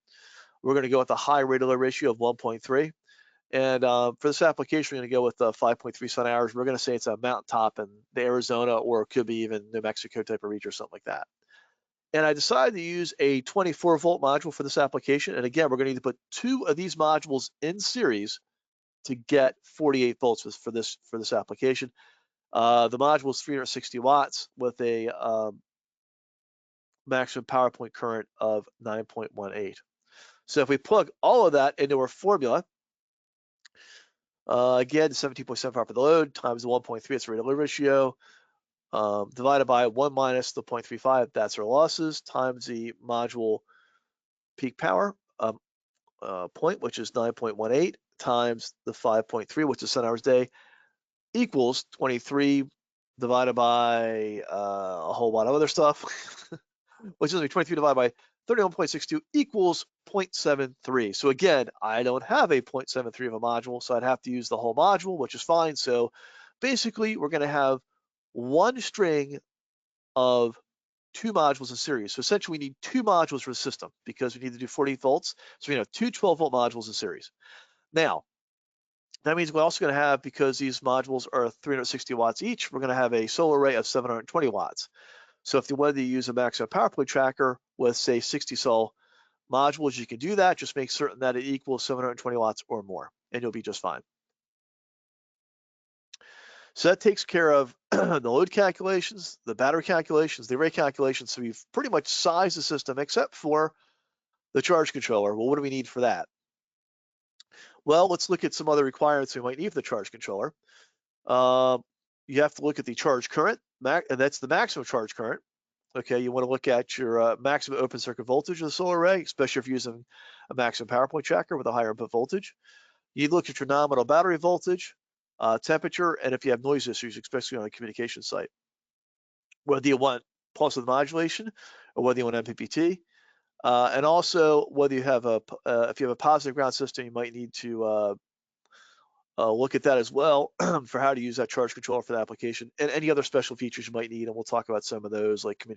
We're going to go with a high rate of load ratio of 1.3. And for this application, we're going to go with 5.3 sun hours. We're going to say it's a mountaintop in the Arizona, or it could be even New Mexico type of region or something like that. And I decided to use a 24-volt module for this application. And again, we're going to need to put 2 of these modules in series to get 48 volts for this application. The module is 360 watts with a maximum power point current of 9.18. So if we plug all of that into our formula, again, 17.75 for the load times the 1.3, that's the rate of load ratio, divided by 1 minus the 0.35, that's our losses, times the module peak power point, which is 9.18, times the 5.3, which is sun hours a day, equals 23 divided by a whole lot of other stuff, which is 23 divided by 31.62 equals 0.73. So again, I don't have a 0.73 of a module, so I'd have to use the whole module, which is fine. So basically, we're going to have one string of 2 modules in series. So essentially, we need 2 modules for the system because we need to do 40 volts. So we have 2 12-volt modules in series. Now, that means we're also going to have, because these modules are 360 watts each, we're going to have a solar array of 720 watts. So if you wanted to use a maximum power point tracker with, say, 60 sol modules, you can do that. Just make certain that it equals 720 watts or more, and you'll be just fine. So that takes care of the load calculations, the battery calculations, the array calculations. So we've pretty much sized the system except for the charge controller. Well, what do we need for that? Well, let's look at some other requirements we might need for the charge controller. You have to look at the charge current, and that's the maximum charge current. Okay, you want to look at your maximum open circuit voltage of the solar array, especially if you're using a maximum power point tracker with a higher input voltage. You look at your nominal battery voltage, temperature, and if you have noise issues, especially on a communication site. Whether you want pulse-width modulation or whether you want MPPT, and also whether you have if you have a positive ground system, you might need to look at that as well for how to use that charge controller for the application, and any other special features you might need. And we'll talk about some of those, like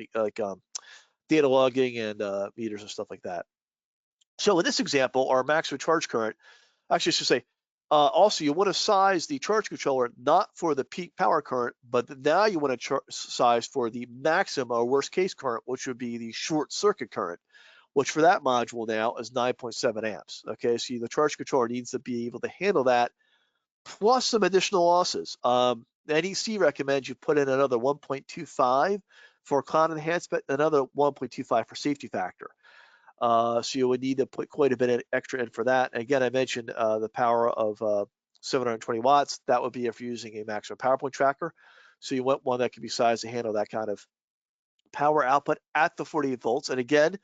data logging and meters and stuff like that. So in this example, our maximum charge current, actually, I should say, also you want to size the charge controller not for the peak power current, but now you want to size for the maximum or worst case current, which would be the short circuit current, which for that module now is 9.7 amps. Okay, so the charge controller needs to be able to handle that plus some additional losses. NEC recommends you put in another 1.25 for cont enhancement, another 1.25 for safety factor. So you would need to put quite a bit extra in for that. And again, I mentioned the power of 720 watts. That would be if you're using a maximum power point tracker. So you want one that can be sized to handle that kind of power output at the 48 volts. And again,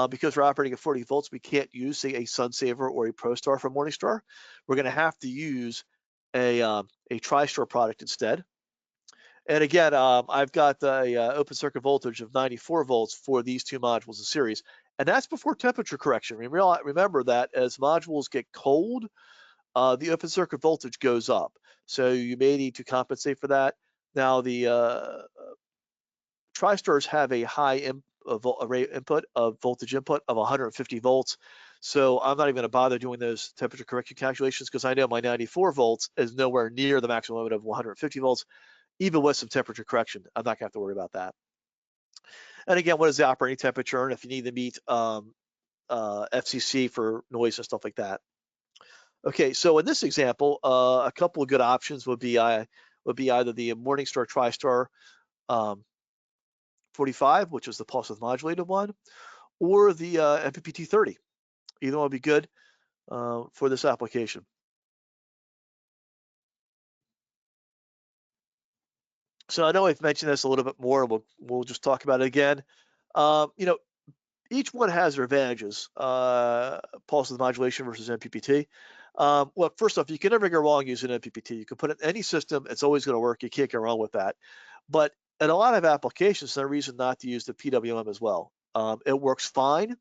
because we're operating at 40 volts, we can't use, say, a SunSaver or a ProStar from Morningstar. We're going to have to use a TriStar product instead. And again, I've got the open circuit voltage of 94 volts for these two modules in series, and that's before temperature correction. Remember that as modules get cold, the open circuit voltage goes up. So you may need to compensate for that. Now, the TriStars have a high array input of voltage input of 150 volts. So I'm not even going to bother doing those temperature correction calculations because I know my 94 volts is nowhere near the maximum limit of 150 volts. Even with some temperature correction, I'm not going to have to worry about that. And again, what is the operating temperature? And if you need to meet FCC for noise and stuff like that. Okay, so in this example, a couple of good options would be either the Morningstar TriStar 45, which is the pulse-width modulated one, or the MPPT 30. Either one would be good for this application. So I know I've mentioned this a little bit more. We'll just talk about it again. Each one has their advantages. Pulse-width modulation versus MPPT. Well, first off, you can never go wrong using MPPT. You can put it in any system; it's always going to work. You can't go wrong with that. But in a lot of applications, there's no reason not to use the PWM as well. It works fine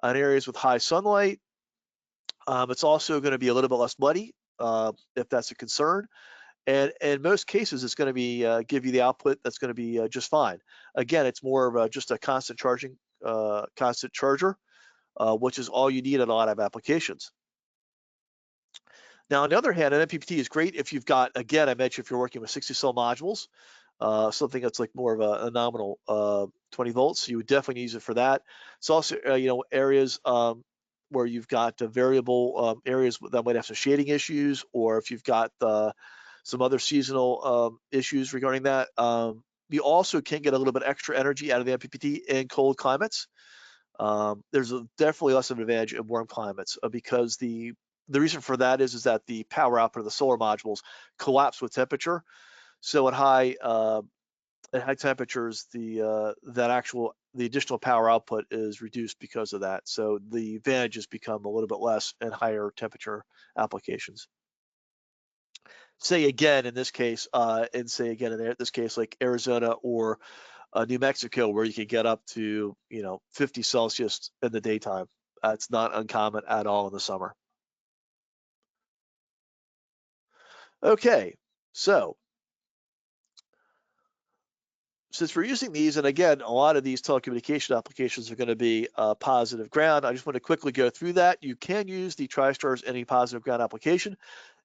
in areas with high sunlight. It's also going to be a little bit less muddy if that's a concern. And in most cases, it's going to be give you the output that's going to be just fine. Again, it's more of just a constant charger, which is all you need in a lot of applications. Now, on the other hand, an MPPT is great if you've got, again, I mentioned if you're working with 60 cell modules, something that's like more of a nominal 20 volts, you would definitely use it for that. It's also, areas where you've got variable areas that might have some shading issues, or if you've got some other seasonal issues regarding that. You also can get a little bit extra energy out of the MPPT in cold climates. There's definitely less of an advantage in warm climates because the reason for that is that the power output of the solar modules collapse with temperature. So at high temperatures, the additional power output is reduced because of that. So the advantages become a little bit less in higher temperature applications. Say again in this case, like Arizona or New Mexico, where you can get up to 50 Celsius in the daytime. It's not uncommon at all in the summer. Okay, so since we're using these, and again, a lot of these telecommunication applications are going to be positive ground, I just want to quickly go through that. You can use the TriStars in a positive ground application.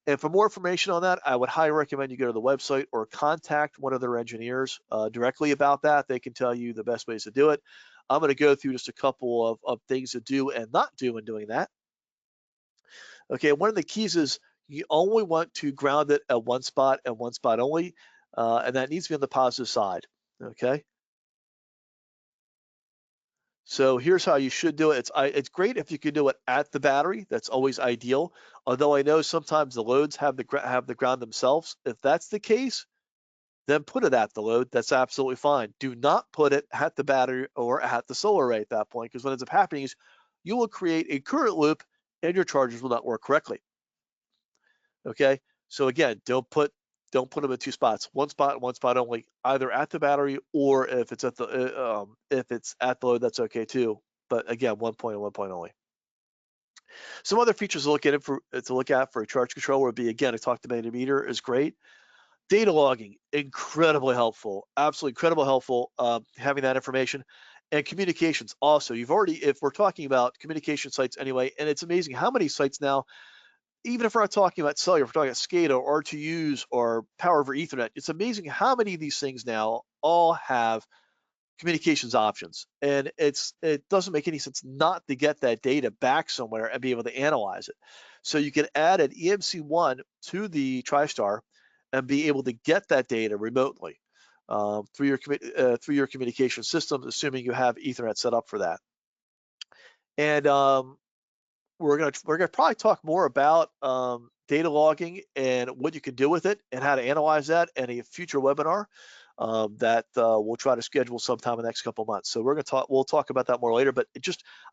And for more information on that, I would highly recommend you go to the website or contact one of their engineers directly about that. They can tell you the best ways to do it. I'm going to go through just a couple of things to do and not do in doing that. Okay, one of the keys is you only want to ground it at one spot and one spot only, and that needs to be on the positive side, okay? So here's how you should do it. It's great if you can do it at the battery. That's always ideal. Although I know sometimes the loads have the ground themselves. If that's the case, then put it at the load. That's absolutely fine. Do not put it at the battery or at the solar array at that point, because what ends up happening is you will create a current loop and your chargers will not work correctly. Okay. So again, don't put them in two spots. One spot and one spot only, either at the battery or if it's at the load, that's okay too. But again, 1 point and 1 point only. Some other features to look at for a charge controller would be, again, I talked about the meter is great. Data logging, incredibly helpful, absolutely incredibly helpful, having that information. And communications also. If we're talking about communication sites anyway, and it's amazing how many sites now, even if we're not talking about cellular, if we're talking about SCADA or R2Us or power over Ethernet, it's amazing how many of these things now all have communications options. And it doesn't make any sense not to get that data back somewhere and be able to analyze it. So you can add an EMC1 to the TriStar and be able to get that data remotely through your communication systems, assuming you have Ethernet set up for that. And we're gonna probably talk more about data logging and what you can do with it and how to analyze that in a future webinar that we'll try to schedule sometime in the next couple of months. So we'll talk about that more later, but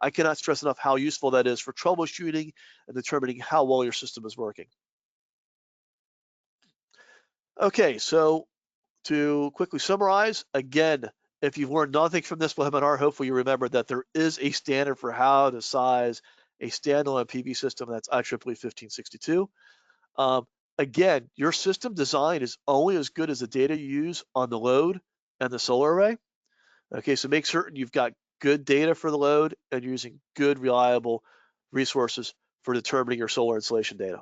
I cannot stress enough how useful that is for troubleshooting and determining how well your system is working. Okay, so to quickly summarize, again, if you've learned nothing from this webinar, hopefully you remember that there is a standard for how to size a standalone PV system. That's IEEE 1562. Again, your system design is only as good as the data you use on the load and the solar array. Okay, so make certain you've got good data for the load and you're using good, reliable resources for determining your solar installation data.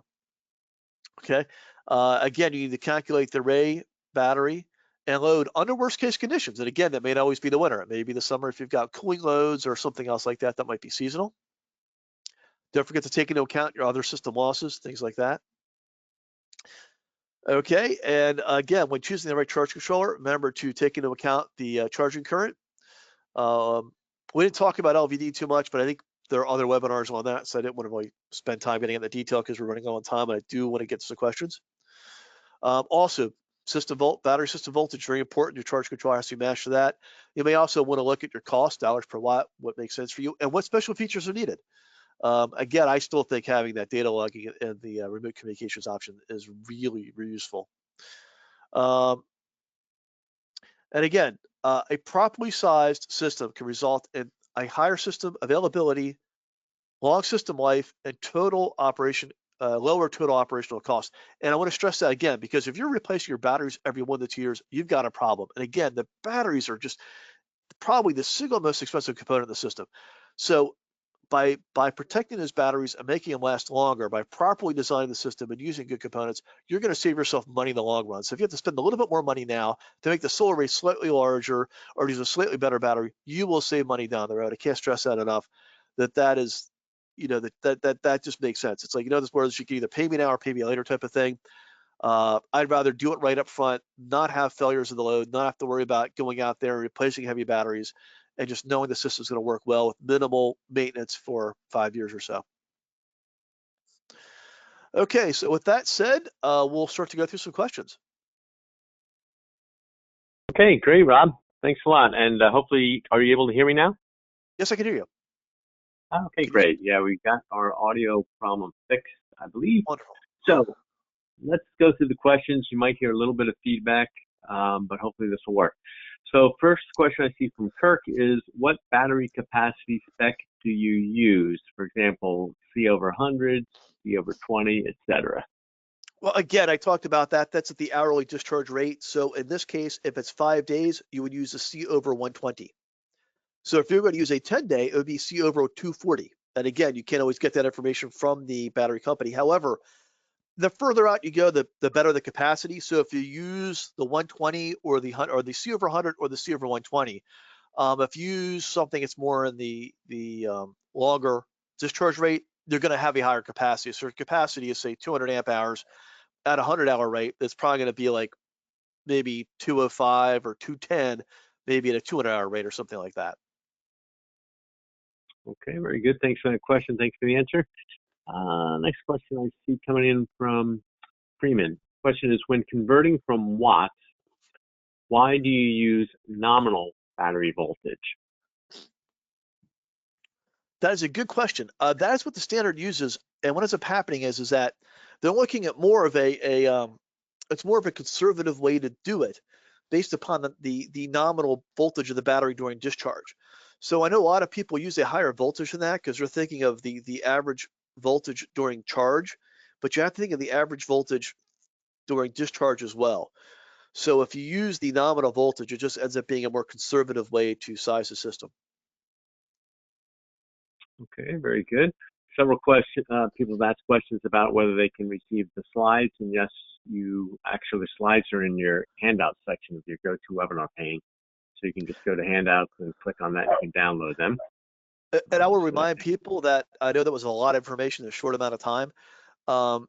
Okay, again, you need to calculate the array, battery, and load under worst case conditions. And again, that may not always be the winter. It may be the summer if you've got cooling loads or something else like that that might be seasonal. Don't forget to take into account your other system losses, things like that. Okay, and again, when choosing the right charge controller, remember to take into account the charging current. We didn't talk about LVD too much, but I think there are other webinars on that, so I didn't want to really spend time getting into detail because we're running low on time, and I do want to get to some questions. Also, battery system voltage, very important. Your charge controller has to match to that. You may also want to look at your cost, dollars per watt, what makes sense for you, and what special features are needed. Again, I still think having that data logging and the remote communications option is really, really useful. And again, a properly sized system can result in a higher system availability, long system life, and lower total operational cost. And I want to stress that again, because if you're replacing your batteries every 1 to 2 years, you've got a problem. And again, the batteries are just probably the single most expensive component of the system. So by protecting those batteries and making them last longer, by properly designing the system and using good components, you're going to save yourself money in the long run. So if you have to spend a little bit more money now to make the solar array slightly larger or use a slightly better battery, you will save money down the road. I can't stress that enough. That is, that just makes sense. It's like, this where you can either pay me now or pay me later type of thing. I'd rather do it right up front, not have failures of the load, not have to worry about going out there and replacing heavy batteries, and just knowing the system's going to work well with minimal maintenance for 5 years or so. Okay, so with that said, we'll start to go through some questions. Okay, great, Rob. Thanks a lot. And hopefully, are you able to hear me now? Yes, I can hear you. Okay, great. Yeah, we got our audio problem fixed, I believe. Wonderful. So let's go through the questions. You might hear a little bit of feedback, but hopefully this will work. So first question I see from Kirk is, what battery capacity spec do you use? For example, C over 100, C over 20, etc. Well, again, I talked about that. That's at the hourly discharge rate. So in this case, if it's 5 days, you would use a C over 120. So if you're going to use a 10-day, it would be C over 240. And again, you can't always get that information from the battery company. However, the further out you go, the better the capacity. So if you use the 120 or the C over 100 or the C over 120, if you use something that's more in the longer discharge rate, they're going to have a higher capacity. So if capacity is say 200 amp hours at a 100-hour rate, it's probably going to be like maybe 205 or 210, maybe at a 200-hour rate or something like that. Okay, very good. Thanks for that question. Thanks for the answer. Next question I see coming in from Freeman. Question is, when converting from watts, why do you use nominal battery voltage? That is a good question. That is what the standard uses, and what ends up happening is that they're looking at more of it's more of a conservative way to do it, based upon the nominal voltage of the battery during discharge. So I know a lot of people use a higher voltage than that because they're thinking of the average voltage during charge, but you have to think of the average voltage during discharge as well. So if you use the nominal voltage, it just ends up being a more conservative way to size the system. Okay, very good. Several people have asked questions about whether they can receive the slides, and yes, the slides are in your handout section of your GoToWebinar pane. So you can just go to handouts and click on that. You can download them. And I will remind people that I know that was a lot of information in a short amount of time.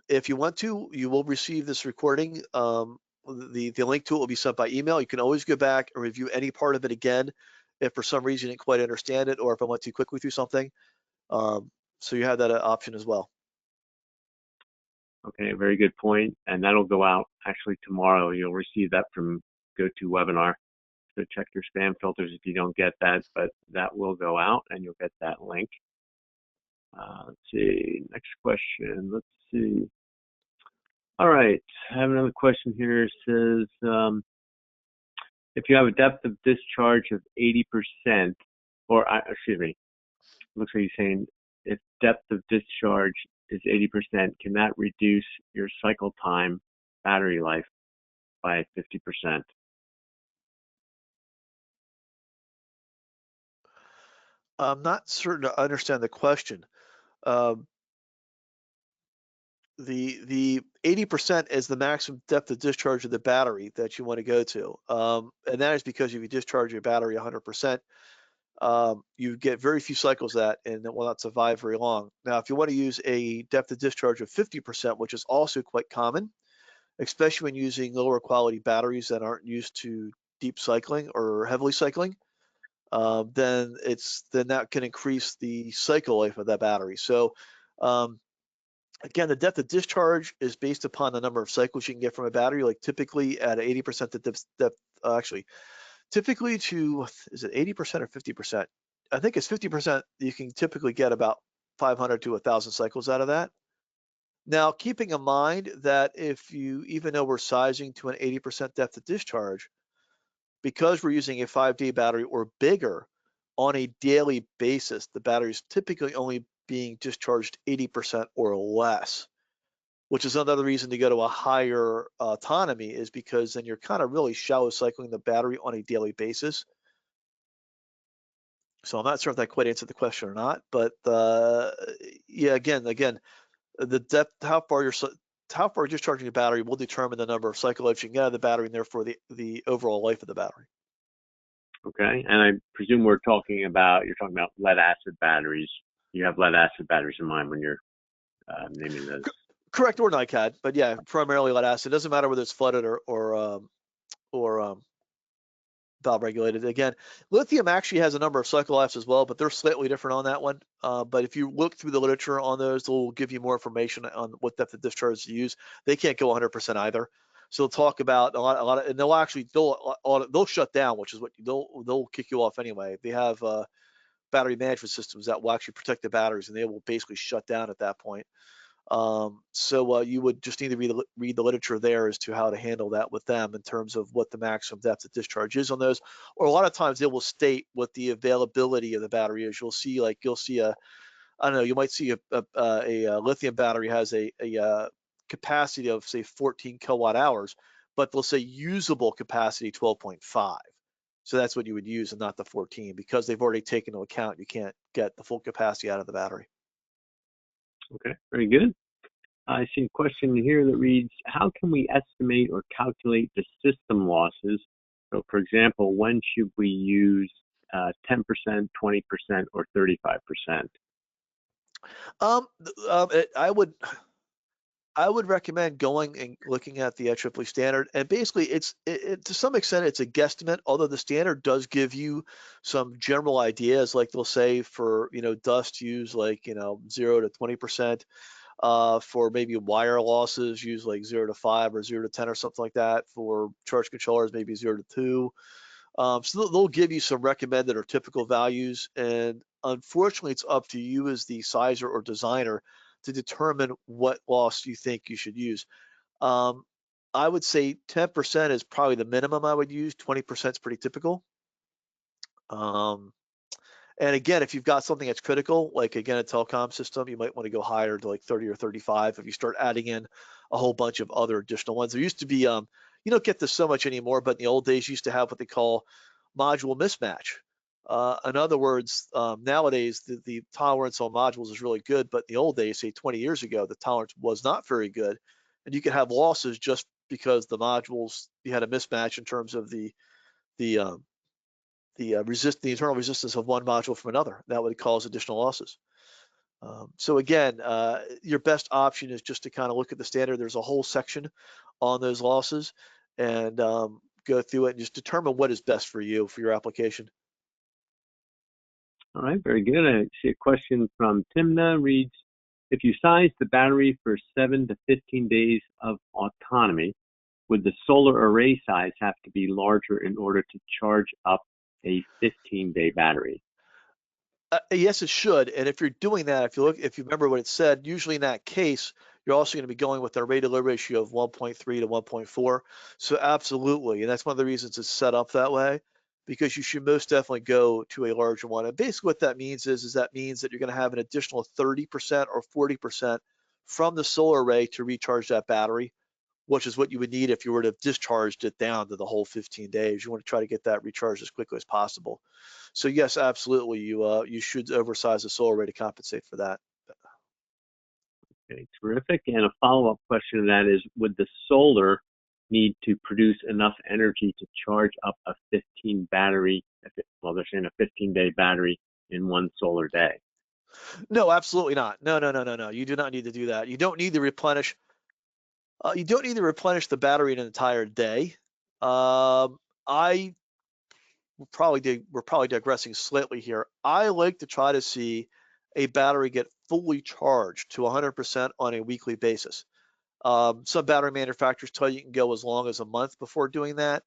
If you want to, you will receive this recording. The link to it will be sent by email. You can always go back and review any part of it again if for some reason you didn't quite understand it, or if I went too quickly through something. So you have that option as well. Okay, very good point. And that'll go out actually tomorrow. You'll receive that from GoToWebinar. So check your spam filters if you don't get that, but that will go out and you'll get that link. Let's see, next question. Let's see. All right, I have another question here. It says, if you have a depth of discharge of 80%, excuse me, looks like you're saying if depth of discharge is 80%, can that reduce your cycle time battery life by 50%? I'm not certain to understand the question. The 80% is the maximum depth of discharge of the battery that you want to go to. And that is because if you discharge your battery 100%, you get very few cycles of that, and it will not survive very long. Now, if you want to use a depth of discharge of 50%, which is also quite common, especially when using lower quality batteries that aren't used to deep cycling or heavily cycling, then that can increase the cycle life of that battery. So again, the depth of discharge is based upon the number of cycles you can get from a battery. Like typically at 80% actually, typically is it 80% or 50%? I think it's 50%. You can typically get about 500 to 1,000 cycles out of that. Now, keeping in mind that even though we're sizing to an 80% depth of discharge, because we're using a 5D battery or bigger on a daily basis, the battery is typically only being discharged 80% or less, which is another reason to go to a higher autonomy, is because then you're kind of really shallow cycling the battery on a daily basis. So I'm not sure if that quite answered the question or not, but yeah, again, the depth, how far you're discharging the battery will determine the number of cycle lives you can get out of the battery, and therefore the overall life of the battery. Okay, and I presume you're talking about lead acid batteries. You have lead acid batteries in mind when you're naming those. Correct, or NiCad, but yeah, primarily lead acid. It doesn't matter whether it's flooded or valve regulated. Again, lithium actually has a number of cycle lives as well, but they're slightly different on that one. But if you look through the literature on those, they'll give you more information on what depth of discharge to use. They can't go 100% either. So they'll talk about a lot, and they'll shut down, which is what they'll kick you off anyway. They have battery management systems that will actually protect the batteries, and they will basically shut down at that point. So you would just need to read the literature there as to how to handle that with them in terms of what the maximum depth of discharge is on those. Or a lot of times they will state what the availability of the battery is. You'll see I don't know, you might see a lithium battery has a capacity of say 14 kilowatt hours, but they'll say usable capacity 12.5. So that's what you would use and not the 14, because they've already taken into account you can't get the full capacity out of the battery. Okay, very good. I see a question here that reads, how can we estimate or calculate the system losses? So for example, when should we use 10%, 20%, or 35%? I would recommend going and looking at the IEEE standard, and basically to some extent it's a guesstimate, although the standard does give you some general ideas, like they'll say for, dust use like, 0 to 20%, for maybe wire losses use like 0 to 5 or 0 to 10 or something like that. For charge controllers, maybe 0 to 2. So they'll give you some recommended or typical values, and unfortunately, it's up to you as the sizer or designer to determine what loss you think you should use. Um, I would say 10% is probably the minimum I would use. 20% is pretty typical. Um, and again, if you've got something that's critical, like again, a telecom system, you might want to go higher to like 30 or 35 if you start adding in a whole bunch of other additional ones. There used to be, you don't get this so much anymore, but in the old days, you used to have what they call module mismatch. In other words, nowadays, the tolerance on modules is really good, but in the old days, say 20 years ago, the tolerance was not very good. And you could have losses just because the modules, you had a mismatch in terms of the um, the internal resistance of one module from another. That would cause additional losses. So again, your best option is just to kind of look at the standard. There's a whole section on those losses, and go through it and just determine what is best for you for your application. All right, very good. I see a question from Timna reads, if you size the battery for 7 to 15 days of autonomy, would the solar array size have to be larger in order to charge up a 15-day battery? Yes, it should. And if you're doing that, if you remember what it said, usually in that case, you're also going to be going with a rate to load ratio of 1.3 to 1.4. So absolutely, and that's one of the reasons it's set up that way, because you should most definitely go to a larger one. And basically, what that means is that means that you're going to have an additional 30% or 40% from the solar array to recharge that battery, which is what you would need if you were to have discharged it down to the whole 15 days. You want to try to get that recharged as quickly as possible. So yes, absolutely, you should oversize the solar array to compensate for that. Okay, terrific. And a follow-up question to that is, would the solar need to produce enough energy to charge up a 15 battery, well, they're saying a 15-day battery in one solar day? No, absolutely not. No, no, no, no, no. You do not need to do that. You don't need to replenish. You don't need to replenish the battery in an entire day. I we're probably digressing slightly here. I like to try to see a battery get fully charged to 100% on a weekly basis. Some battery manufacturers tell you can go as long as a month before doing that.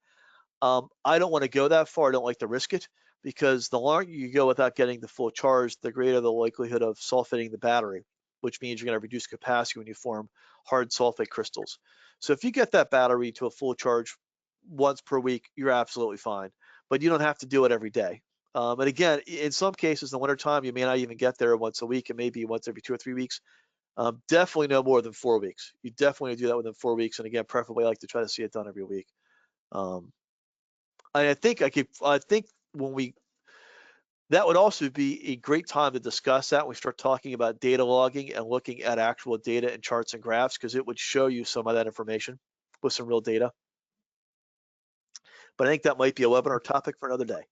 I don't want to go that far. I don't like to risk it, because the longer you go without getting the full charge, the greater the likelihood of sulfating the battery, which means you're going to reduce capacity when you form hard sulfate crystals. So if you get that battery to a full charge once per week, you're absolutely fine, but you don't have to do it every day. And again, in some cases, in the wintertime, you may not even get there once a week, and maybe once every 2 or 3 weeks. Definitely no more than 4 weeks. You definitely do that within 4 weeks, and again, preferably I like to try to see it done every week. Um, I think when we that would also be a great time to discuss that when we start talking about data logging and looking at actual data and charts and graphs, because it would show you some of that information with some real data. But I think that might be a webinar topic for another day.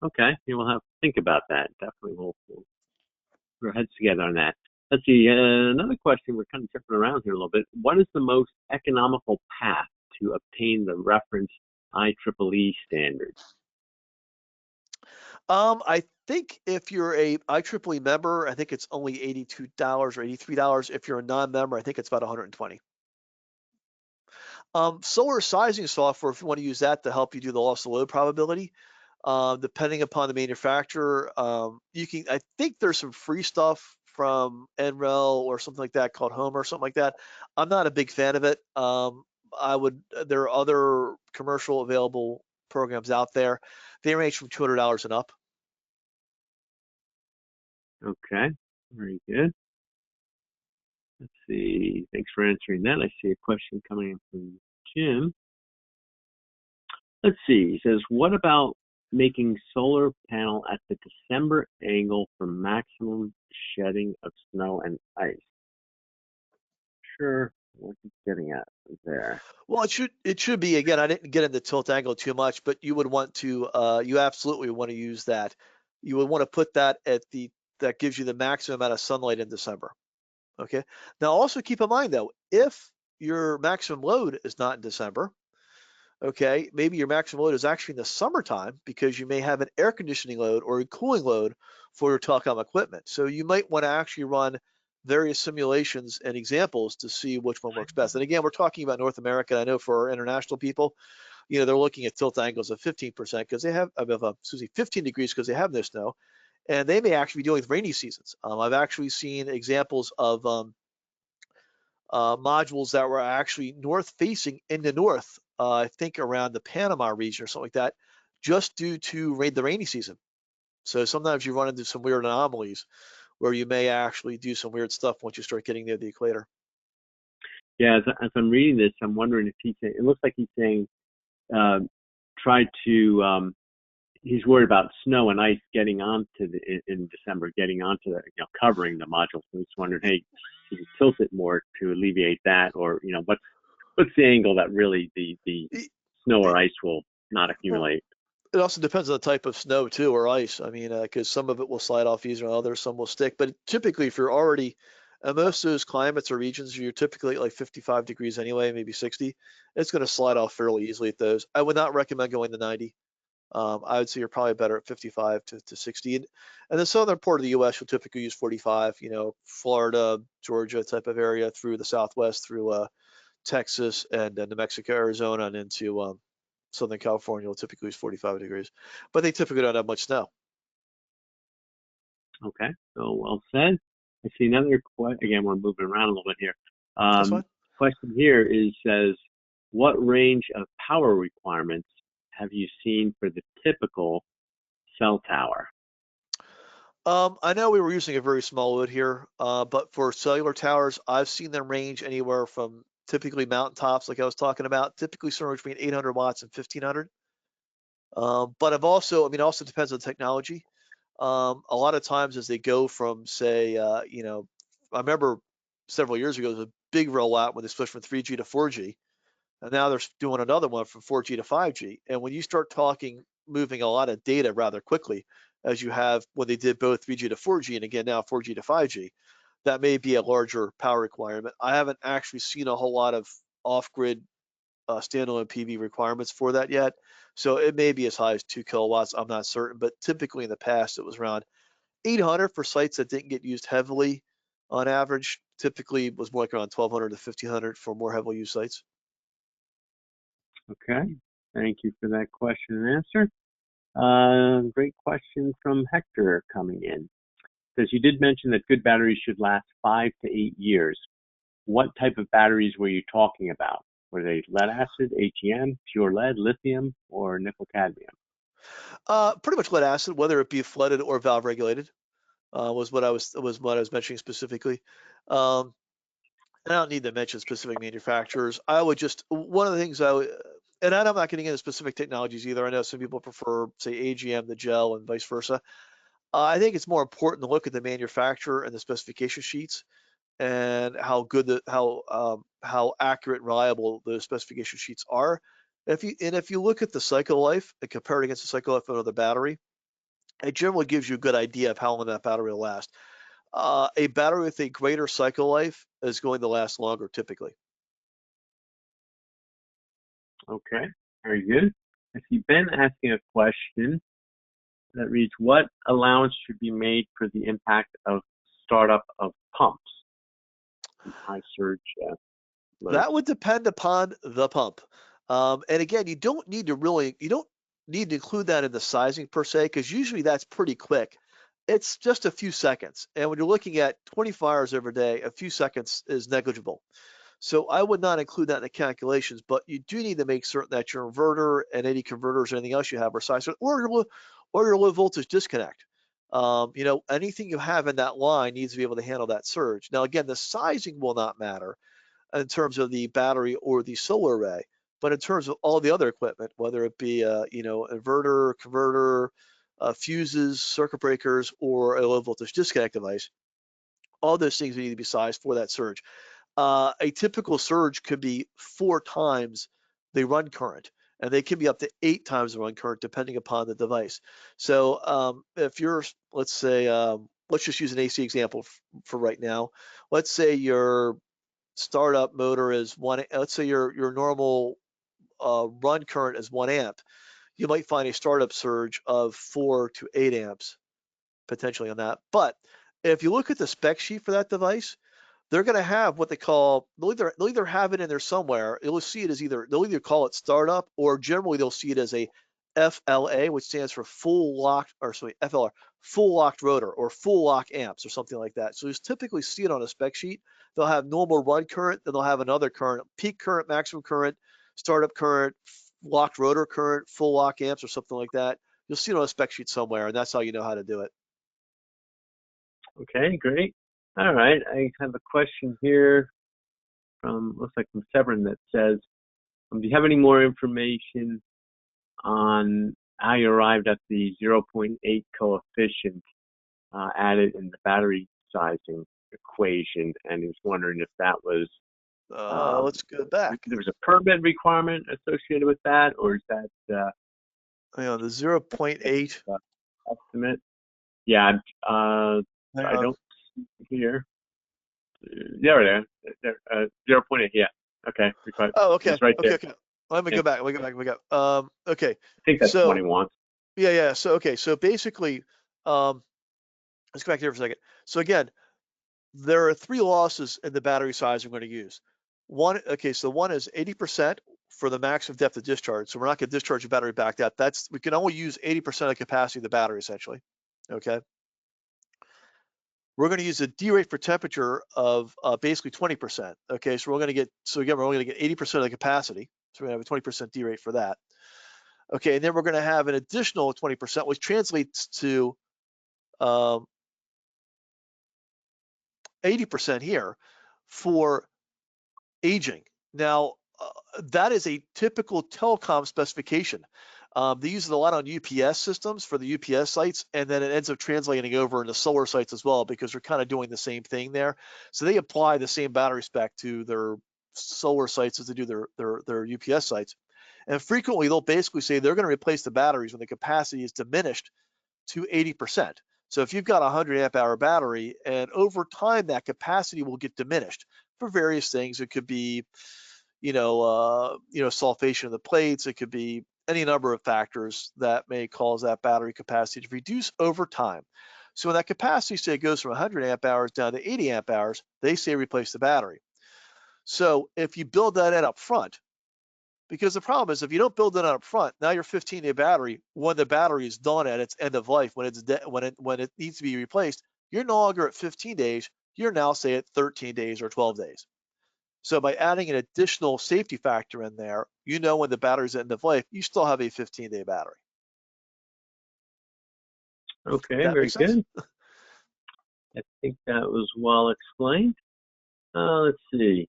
Okay, we'll have to think about that. Definitely, we'll put our heads together on that. Let's see, another question. We're kind of jumping around here a little bit. What is the most economical path to obtain the reference IEEE standard? I think if you're a IEEE member, I think it's only $82 or $83. If you're a non-member, I think it's about 120. Solar sizing software, if you want to use that to help you do the loss of load probability, depending upon the manufacturer, I think there's some free stuff from NREL or something like that called Home or something like that. I'm not a big fan of it. There are other commercial available programs out there. They range from $200 and up. Okay, very good. Let's see. Thanks for answering that. I see a question coming in from Jim. Let's see. He says, what about making solar panel at the December angle for maximum shedding of snow and ice? Sure, what he's getting at there. Well, it should be, again, I didn't get into tilt angle too much, but you would want to you absolutely want to use that. You would want to put that at the that gives you the maximum amount of sunlight in December. Okay. Now also keep in mind though, if your maximum load is not in December, okay, maybe your maximum load is actually in the summertime because you may have an air conditioning load or a cooling load for your telecom equipment. So you might want to actually run various simulations and examples to see which one works best. And again, we're talking about North America. I know for our international people, they're looking at tilt angles of 15% because they have, excuse me, 15 degrees because they have no snow, and they may actually be dealing with rainy seasons. I've actually seen examples of modules that were actually north facing in the north, I think around the Panama region or something like that, just due to the rainy season. So sometimes you run into some weird anomalies where you may actually do some weird stuff once you start getting near the equator. Yeah, as I'm reading this, I'm wondering if it looks like he's saying, try to, he's worried about snow and ice getting onto in December, getting onto the, covering the module. So he's wondering, hey, can you tilt it more to alleviate that, or what's the angle that really the snow or ice will not Well, accumulate? it also depends on the type of snow too, or ice. I mean, because some of it will slide off easier than others, some will stick. But typically, if you're already, most of those climates or regions, you're typically at like 55 degrees anyway, maybe 60. It's going to slide off fairly easily at those. I would not recommend going to 90. I would say you're probably better at 55 to 60. And the southern part of the U.S. you'll typically use 45. Florida, Georgia type of area through the Southwest, through Texas and New Mexico, Arizona, and into Southern California will typically use 45 degrees, but they typically don't have much snow. Okay, so well said. I see another question. Again, we're moving around a little bit here. That's fine. Question here says, what range of power requirements have you seen for the typical cell tower? I know we were using a very small load here, but for cellular towers, I've seen them range anywhere from typically mountaintops, like I was talking about, typically somewhere between 800 watts and 1500. But also depends on the technology. A lot of times as they go from, say, I remember several years ago, there was a big rollout when they switched from 3G to 4G, and now they're doing another one from 4G to 5G. And when you start talking, moving a lot of data rather quickly, as you have when they did both 3G to 4G, and again now 4G to 5G, that may be a larger power requirement. I haven't actually seen a whole lot of off-grid standalone PV requirements for that yet. So it may be as high as 2 kilowatts. I'm not certain, but typically in the past it was around 800 for sites that didn't get used heavily on average. Typically was more like around 1200 to 1500 for more heavily used sites. Okay, thank you for that question and answer. Great question from Hector coming in. Says you did mention that good batteries should last 5 to 8 years. What type of batteries were you talking about? Were they lead acid, AGM, pure lead, lithium, or nickel cadmium? Pretty much lead acid, whether it be flooded or valve regulated, was what I was mentioning specifically. Um, and I don't need to mention specific manufacturers. I would just one of the things and I'm not getting into specific technologies either. I know some people prefer, say, AGM, the gel, and vice versa. I think it's more important to look at the manufacturer and the specification sheets and how accurate and reliable those specification sheets are. If you look at the cycle life and compare it against the cycle life of another battery, it generally gives you a good idea of how long that battery will last. A battery with a greater cycle life is going to last longer typically. Okay, very good. I see Ben asking a question that reads, what allowance should be made for the impact of startup of pumps and high surge loads? That would depend upon the pump. And again, you don't need to include that in the sizing per se, because usually that's pretty quick. It's just a few seconds. And when you're looking at 24 hours every day, a few seconds is negligible. So I would not include that in the calculations, but you do need to make certain that your inverter and any converters or anything else you have are sized, or your low voltage disconnect. Anything you have in that line needs to be able to handle that surge. Now, again, the sizing will not matter in terms of the battery or the solar array, but in terms of all the other equipment, whether it be inverter, converter, fuses, circuit breakers, or a low voltage disconnect device, all those things need to be sized for that surge. A typical surge could be 4 times the run current, and they can be up to 8 times the run current depending upon the device. So if you're, let's say, let's just use an AC example for right now. Let's say your startup motor is let's say your normal run current is 1 amp. You might find a startup surge of 4 to 8 amps potentially on that. But if you look at the spec sheet for that device, they're going to have what they call, they'll either have it in there somewhere. You'll see it as they'll either call it startup, or generally they'll see it as a FLA, which stands for full locked, or sorry, FLR, full locked rotor, or full lock amps, or something like that. So you typically see it on a spec sheet. They'll have normal run current, then they'll have another current, peak current, maximum current, startup current, locked rotor current, full lock amps, or something like that. You'll see it on a spec sheet somewhere, and that's how you know how to do it. Okay, great. All right, I have a question here looks like from Severin that says, do you have any more information on how you arrived at the 0.8 coefficient added in the battery sizing equation? And he was wondering if that was, Let's go back. there was a permit requirement associated with that, or is that The 0.8 estimate? Yeah, I Hang on. don't see it here. There, 0.8. Yeah. Okay. Oh, okay. It's right Okay, there. okay. Let me Yeah. go back. Let me go back. Let me go. Okay. I think that's So 21. yeah. So okay. So basically, let's go back here for a second. So again, there are 3 losses in the battery size I'm going to use. So one is 80% for the maximum depth of discharge. So we're not going to discharge the battery back that. We can only use 80% of the capacity of the battery essentially. Okay. We're going to use a D rate for temperature of basically 20%. Okay, so we're going to get 80% of the capacity. So we're going to have a 20% D rate for that. Okay, and then we're going to have an additional 20%, which translates to 80% here for aging. Now, that is a typical telecom specification. They use it a lot on UPS systems for the UPS sites, and then it ends up translating over into solar sites as well because they're kind of doing the same thing there. So they apply the same battery spec to their solar sites as they do their UPS sites. And frequently, they'll basically say they're going to replace the batteries when the capacity is diminished to 80%. So if you've got a 100 amp hour battery, and over time that capacity will get diminished for various things. It could be, sulfation of the plates. It could be any number of factors that may cause that battery capacity to reduce over time. So when that capacity, say, goes from 100 amp hours down to 80 amp hours, they say replace the battery. So if you build that in up front, because the problem is if you don't build it up front, now your 15-day battery, when the battery is done at its end of life, when it needs to be replaced, you're no longer at 15 days. You're now, say, at 13 days or 12 days. So by adding an additional safety factor in there, when the battery's at end of life, you still have a 15-day battery. Okay, That very makes sense? good. I think that was well explained. Let's see.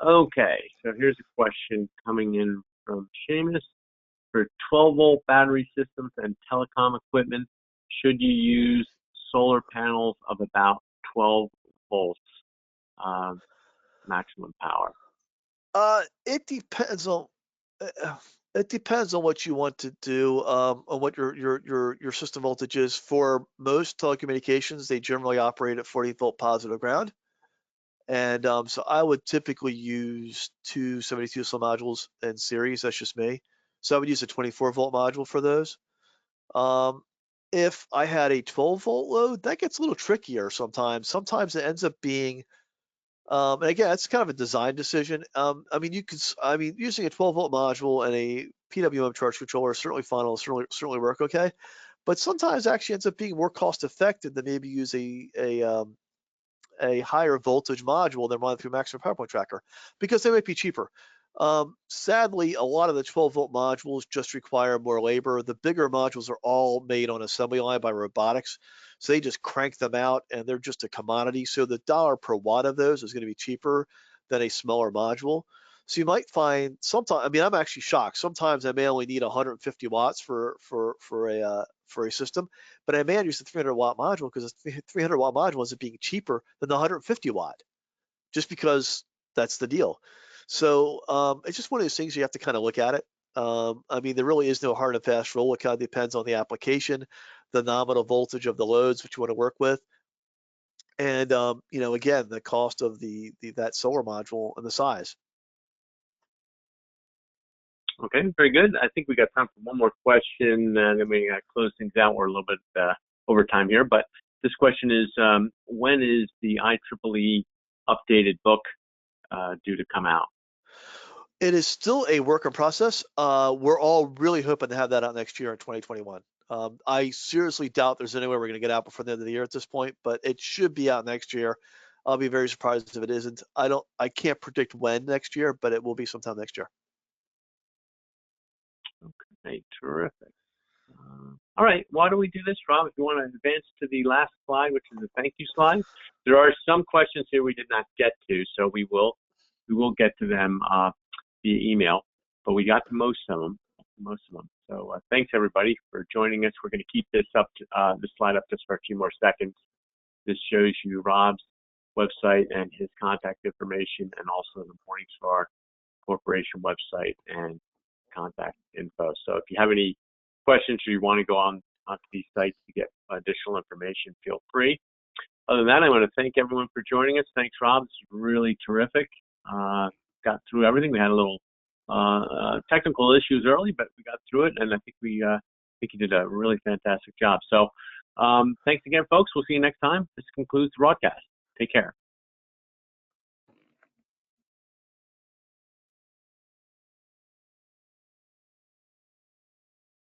Okay, so here's a question coming in from Seamus. For 12-volt battery systems and telecom equipment, should you use solar panels of about 12 volts maximum power? It depends on what you want to do, on what your system voltage is. For most telecommunications, they generally operate at 40-volt positive ground. And so I would typically use 2 72 cell modules in series. That's just me. So I would use a 24-volt module for those. If I had a 12-volt load, that gets a little trickier sometimes. Sometimes it ends up being, and again, it's kind of a design decision. Using a 12-volt module and a PWM charge controller certainly fine. Will certainly work okay. But sometimes it actually ends up being more cost effective than maybe use a higher voltage module than run through maximum power point tracker because they might be cheaper. Sadly, a lot of the 12-volt modules just require more labor. The bigger modules are all made on assembly line by robotics. So they just crank them out and they're just a commodity. So the dollar per watt of those is going to be cheaper than a smaller module. So you might find sometimes, I'm actually shocked. Sometimes I may only need 150 watts for a system, but I may use the 300 watt module because the 300 watt module ends up being cheaper than the 150 watt, just because that's the deal. So it's just one of those things you have to kind of look at it. I mean, there really is no hard and fast rule. It kind of depends on the application, the nominal voltage of the loads which you want to work with, and you know, again, the cost of that solar module and the size. Okay, very good. I think we got time for one more question, and then we close things out. We're a little bit over time here, but this question is, when is the IEEE updated book due to come out? It is still a work in process. We're all really hoping to have that out next year in 2021. I seriously doubt there's any way we're going to get out before the end of the year at this point, but it should be out next year. I'll be very surprised if it isn't. I can't predict when next year, but it will be sometime next year. Okay, terrific. All right, why don't we do this, Rob? If you want to advance to the last slide, which is the thank you slide. There are some questions here we did not get to, so we will get to them via email, but we got to most of them. So thanks everybody for joining us. We're going to keep this slide up just for a few more seconds. This shows you Rob's website and his contact information, and also the Morningstar Corporation website and contact info. So if you have any questions or you want to go onto these sites to get additional information, feel free. Other than that, I want to thank everyone for joining us. Thanks, Rob. This is really terrific. Got through everything. We had a little technical issues early, but we got through it, and I think you did a really fantastic job. So thanks again, folks. We'll see you next time. This concludes the broadcast. Take care.